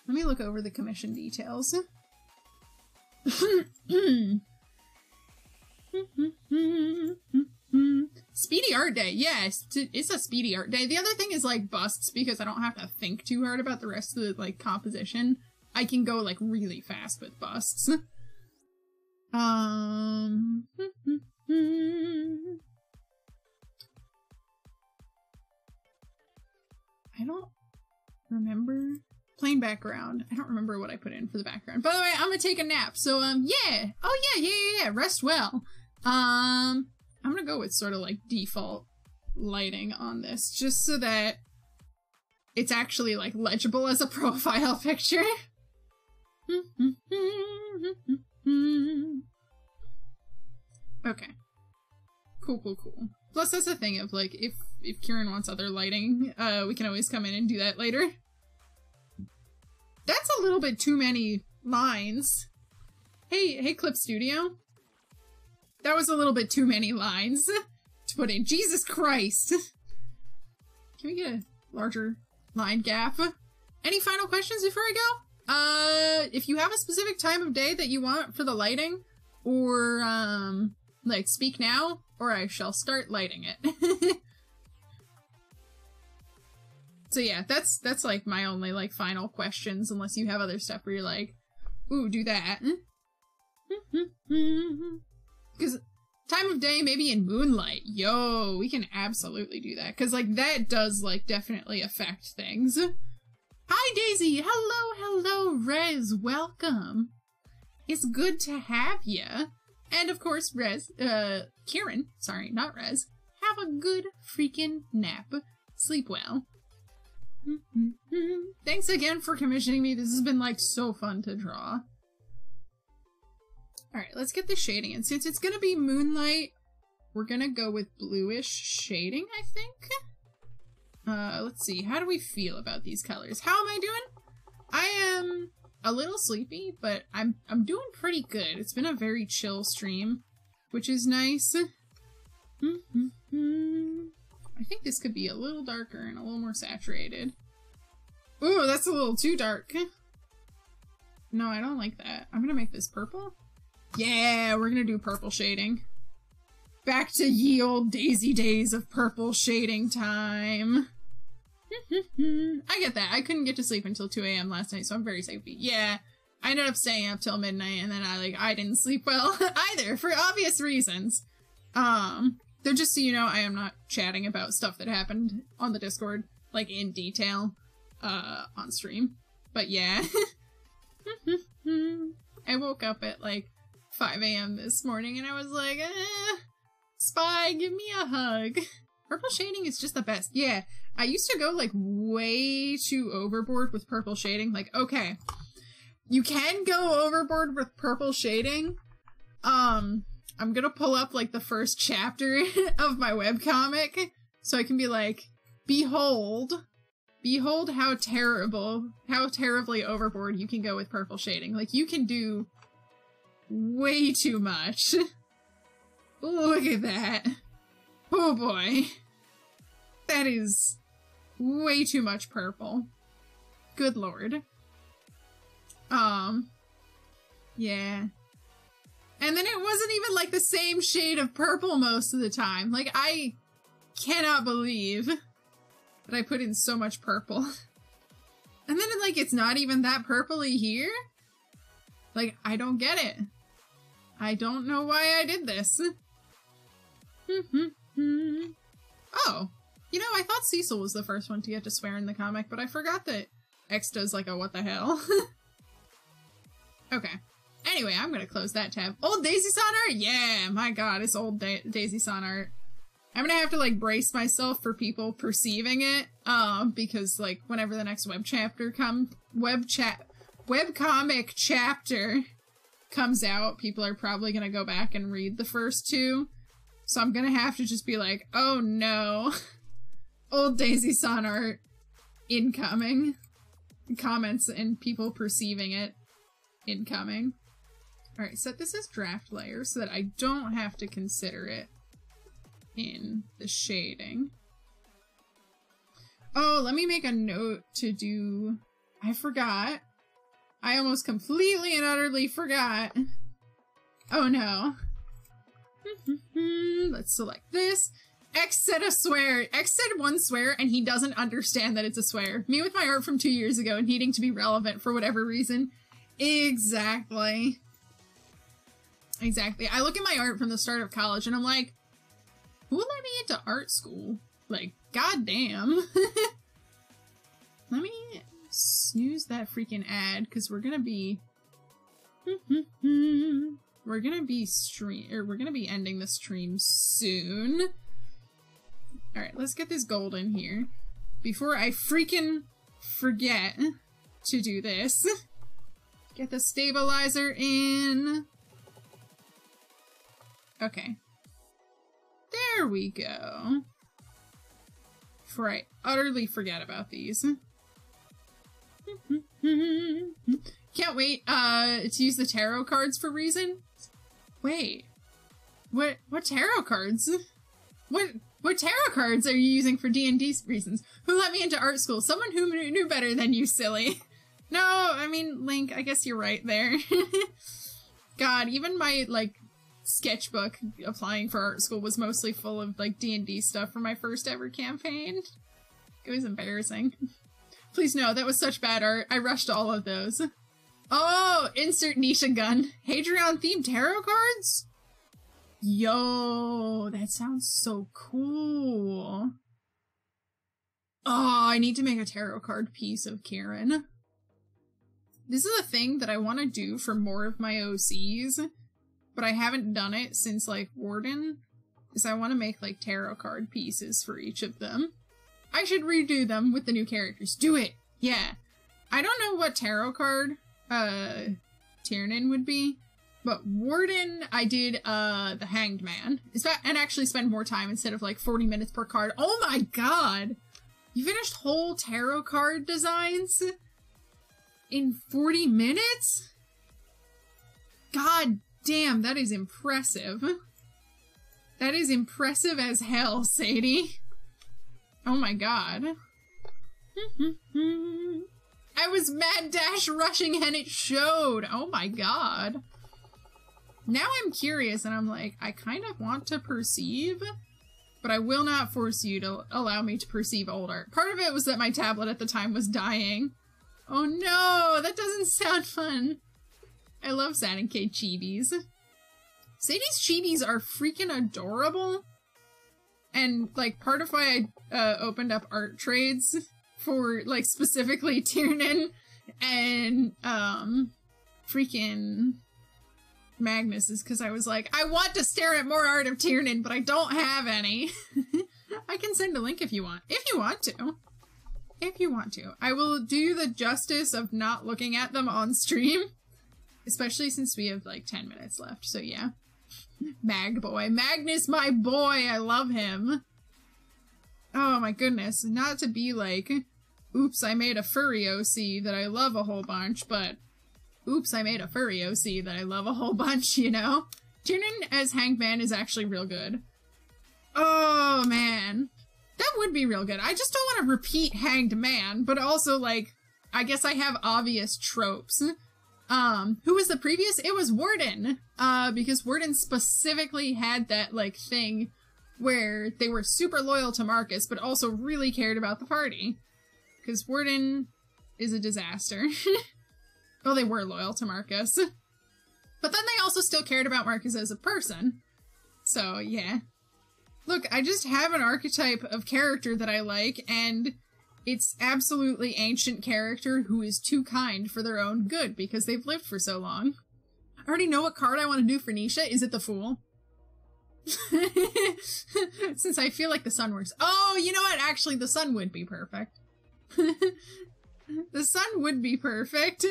Let me look over the commission details. Speedy art day. Yes, it's a speedy art day. The other thing is, like, busts, because I don't have to think too hard about the rest of the, like, composition. I can go, like, really fast with busts. I don't remember. Plain background. I don't remember what I put in for the background. By the way, I'm gonna take a nap, so, yeah! Oh, yeah, rest well. I'm gonna go with sort of, like, default lighting on this, just so that it's actually, like, legible as a profile picture. Okay. Cool. Plus, that's the thing of, like, if Kieran wants other lighting, we can always come in and do that later. That's a little bit too many lines. Hey, Clip Studio. That was a little bit too many lines to put in. Jesus Christ. Can we get a larger line gap? Any final questions before I go? If you have a specific time of day that you want for the lighting, or, like, speak now, or I shall start lighting it. So yeah, that's like my only, like, final questions, unless you have other stuff where you're like, ooh, do that. Because time of day, maybe in moonlight. Yo, we can absolutely do that. Because, like, that does, like, definitely affect things. Hi, Daisy! Hello, Rez! Welcome! It's good to have ya. And, of course, Kieran, sorry, not Rez, have a good freaking nap. Sleep well. Thanks again for commissioning me. This has been, like, so fun to draw. Alright, let's get the shading in. Since it's gonna be moonlight, we're gonna go with bluish shading, I think? Let's see. How do we feel about these colors? How am I doing? I am a little sleepy, but I'm doing pretty good. It's been a very chill stream, which is nice. I think this could be a little darker and a little more saturated. Ooh, that's a little too dark. No, I don't like that. I'm gonna make this purple. Yeah, we're gonna do purple shading. Back to ye old daisy days of purple shading time. I get that. I couldn't get to sleep until 2 AM last night, so I'm very sleepy. Yeah, I ended up staying up till midnight, and then I didn't sleep well either, for obvious reasons. So just so you know, I am not chatting about stuff that happened on the Discord, like, in detail, on stream. But yeah. I woke up at, like, 5 AM this morning, and I was like, Spy, give me a hug. Purple shading is just the best. Yeah, I used to go like way too overboard with purple shading. Like, okay, you can go overboard with purple shading. I'm gonna pull up like the first chapter of my webcomic so I can be like, behold how terribly overboard you can go with purple shading. Like, you can do way too much. Look at that. Oh boy. That is way too much purple. Good lord. Yeah. And then it wasn't even like the same shade of purple most of the time. Like, I cannot believe that I put in so much purple. And then like, it's not even that purpley here? Like, I don't get it. I don't know why I did this. Oh, you know, I thought Cecil was the first one to get to swear in the comic, but I forgot that X does like a what the hell. Okay. Anyway, I'm gonna close that tab. Old Daisy-san art? Yeah, my god, it's old Daisy-san art. I'm gonna have to like brace myself for people perceiving it, because like whenever the next webcomic chapter comes out, people are probably gonna go back and read the first two. So I'm gonna have to just be like, oh no, old Daisy-san art incoming. Comments and people perceiving it incoming. Alright, set this as draft layer so that I don't have to consider it in the shading. Oh, let me make a note to do... I forgot. I almost completely and utterly forgot. Oh no. Let's select this. X said a swear. X said one swear and he doesn't understand that it's a swear. Me with my art from 2 years ago and needing to be relevant for whatever reason. Exactly. Exactly. I look at my art from the start of college and I'm like, who let me into art school? Like, goddamn. Let me snooze that freaking ad because we're gonna be we're gonna be ending the stream soon. Alright, let's get this gold in here before I freaking forget to do this. Get the stabilizer in. Okay. There we go. Before I utterly forget about these. Can't wait to use the tarot cards for reason. Wait. What tarot cards? What tarot cards are you using for D&D reasons? Who let me into art school? Someone who knew better than you, silly. No, I mean, Link, I guess you're right there. God, even my, like, sketchbook applying for art school was mostly full of, like, D&D stuff for my first ever campaign. It was embarrassing. Please no, that was such bad art. I rushed all of those. Oh, insert Nisha gun. Hadrian themed tarot cards? Yo, that sounds so cool. Oh, I need to make a tarot card piece of Kieran. This is a thing that I want to do for more of my OCs, but I haven't done it since, like, Warden, is I want to make, like, tarot card pieces for each of them. I should redo them with the new characters. Do it! Yeah. I don't know what tarot card, Tiernan would be, but Warden, I did, the Hanged Man. And actually spend more time instead of, like, 40 minutes per card. Oh my god! You finished whole tarot card designs? In 40 minutes? God damn, that is impressive. That is impressive as hell, Sadie. Oh my god. I was mad dash rushing and it showed. Oh my god. Now I'm curious and I'm like, I kind of want to perceive, but I will not force you to allow me to perceive old art. Part of it was that my tablet at the time was dying. Oh no, that doesn't sound fun. I love Sadie K chibis. Sadie's chibis are freaking adorable. And, like, part of why I opened up art trades for, like, specifically Tiernan and, freaking Magnus is because I was like, I want to stare at more art of Tiernan, but I don't have any. I can send a link if you want. If you want to. If you want to. I will do you the justice of not looking at them on stream. Especially since we have like 10 minutes left, so yeah. Mag boy. Magnus, my boy! I love him. Oh my goodness. Not to be like, oops, I made a furry OC that I love a whole bunch, but oops, I made a furry OC that I love a whole bunch, you know? Tiernan as Hangman is actually real good. Oh, man. That would be real good. I just don't want to repeat Hanged Man, but also, like, I guess I have obvious tropes. Who was the previous? It was Warden. Because Warden specifically had that, like, thing where they were super loyal to Marcus, but also really cared about the party. Because Warden is a disaster. Well, they were loyal to Marcus. But then they also still cared about Marcus as a person. So, yeah. Look, I just have an archetype of character that I like, and it's absolutely ancient character who is too kind for their own good because they've lived for so long. I already know what card I want to do for Nisha. Is it the Fool? Since I feel like the Sun works. Oh, you know what? Actually, the Sun would be perfect. The Sun would be perfect.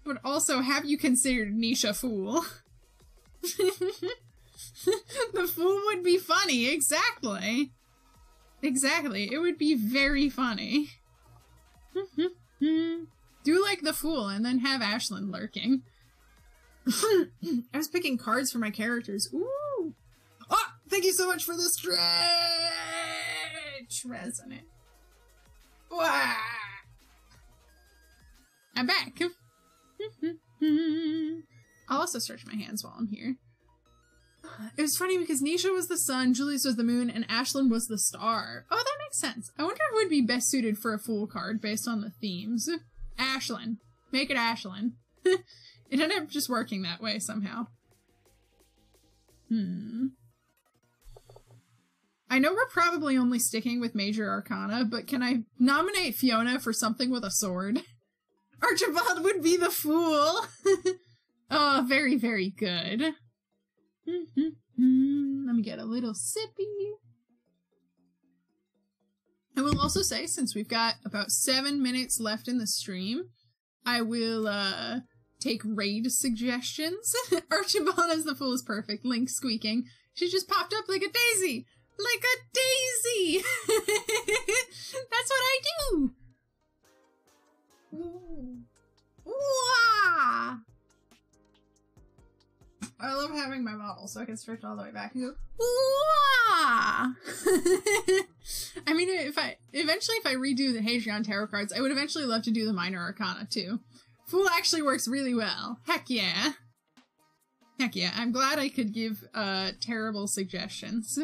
But also, have you considered Nisha Fool? The Fool would be funny, exactly. Exactly, it would be very funny. Do like the Fool and then have Ashlyn lurking. I was picking cards for my characters. Ooh! Oh, thank you so much for the stretch! Resonant. Wah! I'm back. I'll also stretch my hands while I'm here. It was funny because Nisha was the sun, Julius was the moon, and Ashlyn was the star. Oh, that makes sense. I wonder who would be best suited for a Fool card based on the themes. Ashlyn. Make it Ashlyn. It ended up just working that way somehow. I know we're probably only sticking with Major Arcana, but can I nominate Fiona for something with a sword? Archibald would be the Fool! Oh, very, very good. Let me get a little sippy. I will also say, since we've got about 7 minutes left in the stream, I will take raid suggestions. Archibald as the Fool is perfect. Link squeaking. She just popped up like a daisy! Like a daisy! That's what I do! Ooh. Wah! I love having my model so I can stretch all the way back and go, wah! I mean, if I redo the Hadrian Tarot cards, I would eventually love to do the Minor Arcana too. Fool actually works really well. Heck yeah. Heck yeah. I'm glad I could give, terrible suggestions.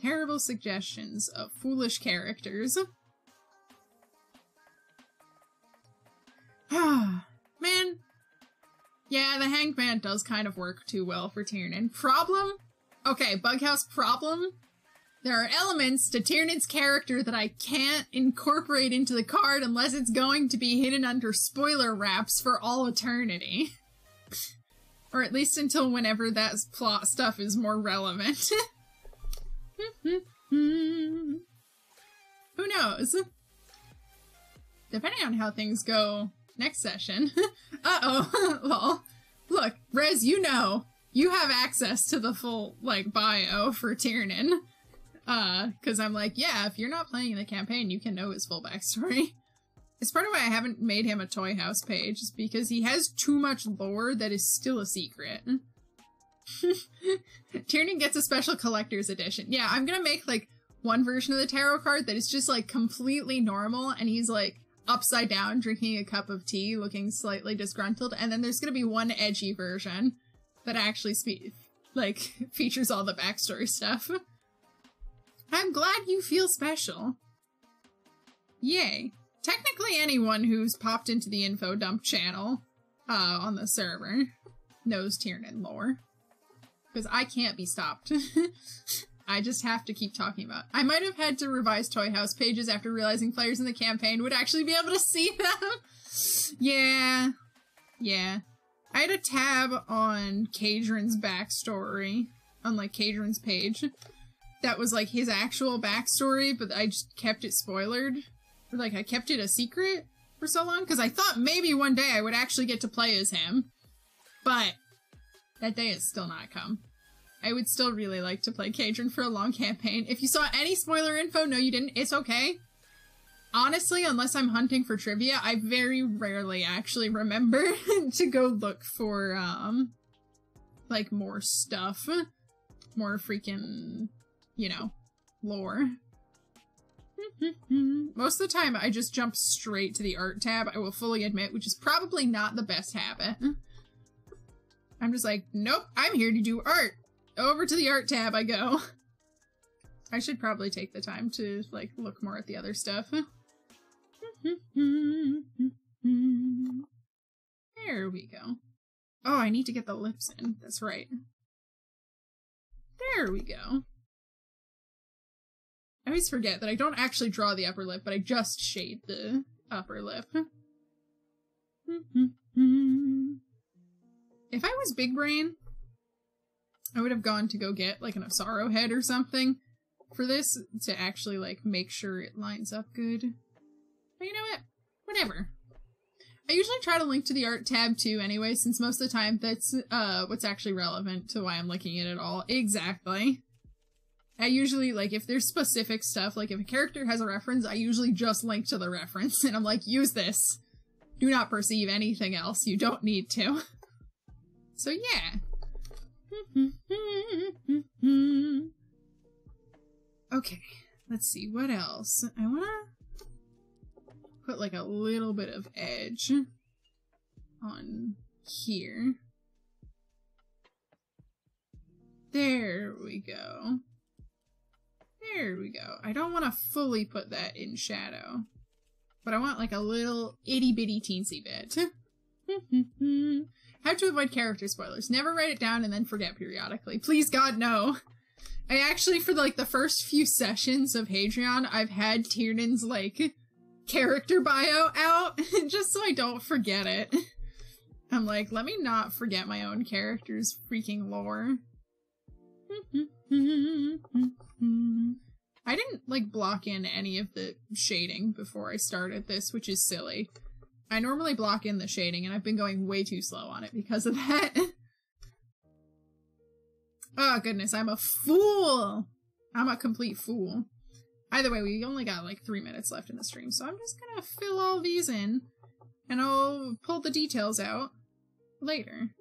Terrible suggestions of foolish characters. Man. Yeah, the Hanged Man does kind of work too well for Tiernan. Problem? Okay, Bughouse problem? There are elements to Tiernan's character that I can't incorporate into the card unless it's going to be hidden under spoiler wraps for all eternity. Or at least until whenever that plot stuff is more relevant. Who knows? Depending on how things go next session. Uh-oh. Lol. Look, Rez, you know. You have access to the full, like, bio for Tiernan. Because I'm like, yeah, if you're not playing the campaign, you can know his full backstory. It's part of why I haven't made him a Toy House page, is because he has too much lore that is still a secret. Tiernan gets a special collector's edition. Yeah, I'm gonna make, like, one version of the tarot card that is just, like, completely normal, and he's, like, upside down drinking a cup of tea, looking slightly disgruntled, and then there's gonna be one edgy version that actually features all the backstory stuff. I'm glad you feel special. Yay. Technically anyone who's popped into the info dump channel on the server knows Tiernan lore. Because I can't be stopped. I just have to keep talking about it. I might have had to revise Toy House pages after realizing players in the campaign would actually be able to see them. Yeah. Yeah. I had a tab on 𝐃𝐢𝐬𝐼n's backstory, on like 𝐃𝐢𝐬𝐼n's page, that was like his actual backstory, but I just kept it spoilered. Or like I kept it a secret for so long, because I thought maybe one day I would actually get to play as him. But that day has still not come. I would still really like to play 𝐃𝐢𝐬𝐼n for a long campaign. If you saw any spoiler info, no you didn't, it's okay. Honestly, unless I'm hunting for trivia, I very rarely actually remember to go look for, like, more stuff. More freaking, you know, lore. Most of the time, I just jump straight to the art tab, I will fully admit, which is probably not the best habit. I'm just like, nope, I'm here to do art. Over to the art tab I go. I should probably take the time to, like, look more at the other stuff. There we go. Oh, I need to get the lips in. That's right. There we go. I always forget that I don't actually draw the upper lip, but I just shade the upper lip. If I was Big Brain, I would have gone to go get, like, an Asaro head or something for this to actually, like, make sure it lines up good. But you know what? Whatever. I usually try to link to the art tab too anyway, since most of the time that's what's actually relevant to why I'm looking at it all. Exactly. I usually, like, if there's specific stuff, like if a character has a reference, I usually just link to the reference, and I'm like, use this. Do not perceive anything else. You don't need to. So yeah. Okay, let's see, what else? I wanna put like a little bit of edge on here. There we go. There we go. I don't want to fully put that in shadow, but I want like a little itty bitty teensy bit. How to avoid character spoilers. Never write it down and then forget periodically. Please God, no. I actually, for like the first few sessions of Hadrian, I've had Tiernan's like character bio out just so I don't forget it. I'm like, let me not forget my own character's freaking lore. I didn't like block in any of the shading before I started this, which is silly. I normally block in the shading and I've been going way too slow on it because of that. Oh goodness, I'm a fool! I'm a complete fool. Either way, we only got like 3 minutes left in the stream, so I'm just gonna fill all these in, and I'll pull the details out later.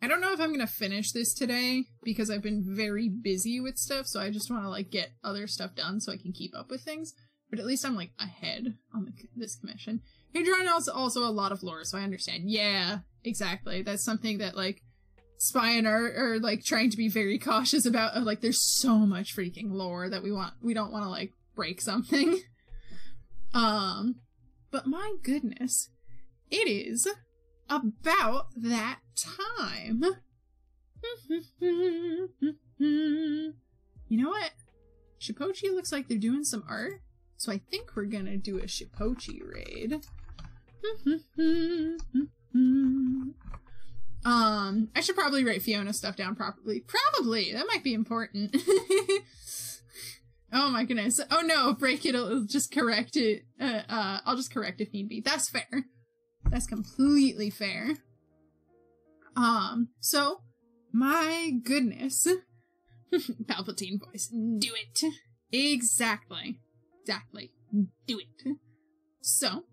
I don't know if I'm gonna finish this today, because I've been very busy with stuff, so I just want to like get other stuff done so I can keep up with things, but at least I'm like ahead on this commission. Hadrian has also a lot of lore, so I understand. Yeah, exactly. That's something that like Spy and Art are like trying to be very cautious about. Like, there's so much freaking lore that we don't want to like break something. But my goodness, it is about that time. You know what? 𝐒𝐲𝐻𝐻 looks like they're doing some art, so I think we're gonna do a 𝐒𝐲𝐻𝐻 raid. I should probably write Fiona stuff down properly. Probably! That might be important. Oh my goodness. Oh no, break it, it'll just correct it. I'll just correct if need be. That's fair. That's completely fair. So, my goodness. Palpatine voice. Do it. Exactly. Exactly. Do it. So,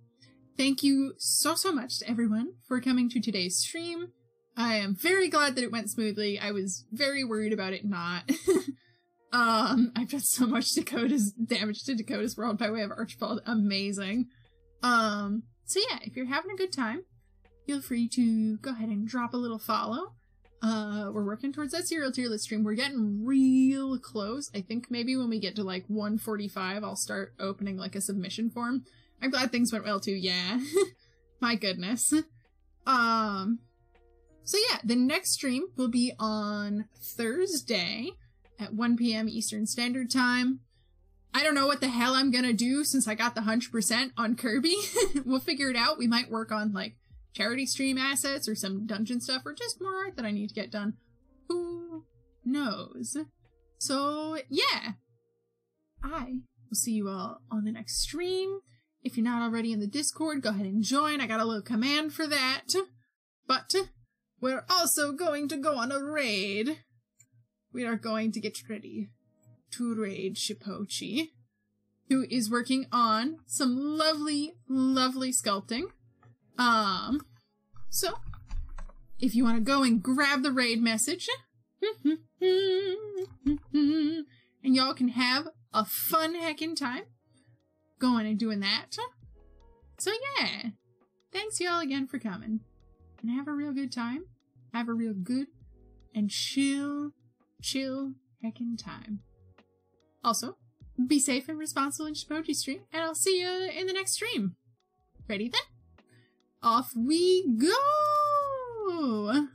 thank you so much to everyone for coming to today's stream. I am very glad that it went smoothly. I was very worried about it not. I've done so much damage to Dakota's world by way of Archibald. Amazing. So yeah, if you're having a good time, feel free to go ahead and drop a little follow. We're working towards that serial tier list stream. We're getting real close. I think maybe when we get to like 145, I'll start opening like a submission form. I'm glad things went well too, yeah. My goodness. So yeah, the next stream will be on Thursday at 1 p.m. Eastern Standard Time. I don't know what the hell I'm gonna do since I got the 100% on Kirby. We'll figure it out. We might work on like charity stream assets or some dungeon stuff or just more art that I need to get done. Who knows? So, yeah. I will see you all on the next stream. If you're not already in the Discord, go ahead and join. I got a little command for that. But we're also going to go on a raid. We are going to get ready to raid Shipochi, who is working on some lovely, lovely sculpting. So, if you want to go and grab the raid message, and y'all can have a fun heckin' time going and doing that. So yeah, thanks y'all again for coming, and have a real good time. Have a real good and chill heckin' time. Also, be safe and responsible in Shipochi stream, and I'll see you in the next stream. Ready then? Off we go!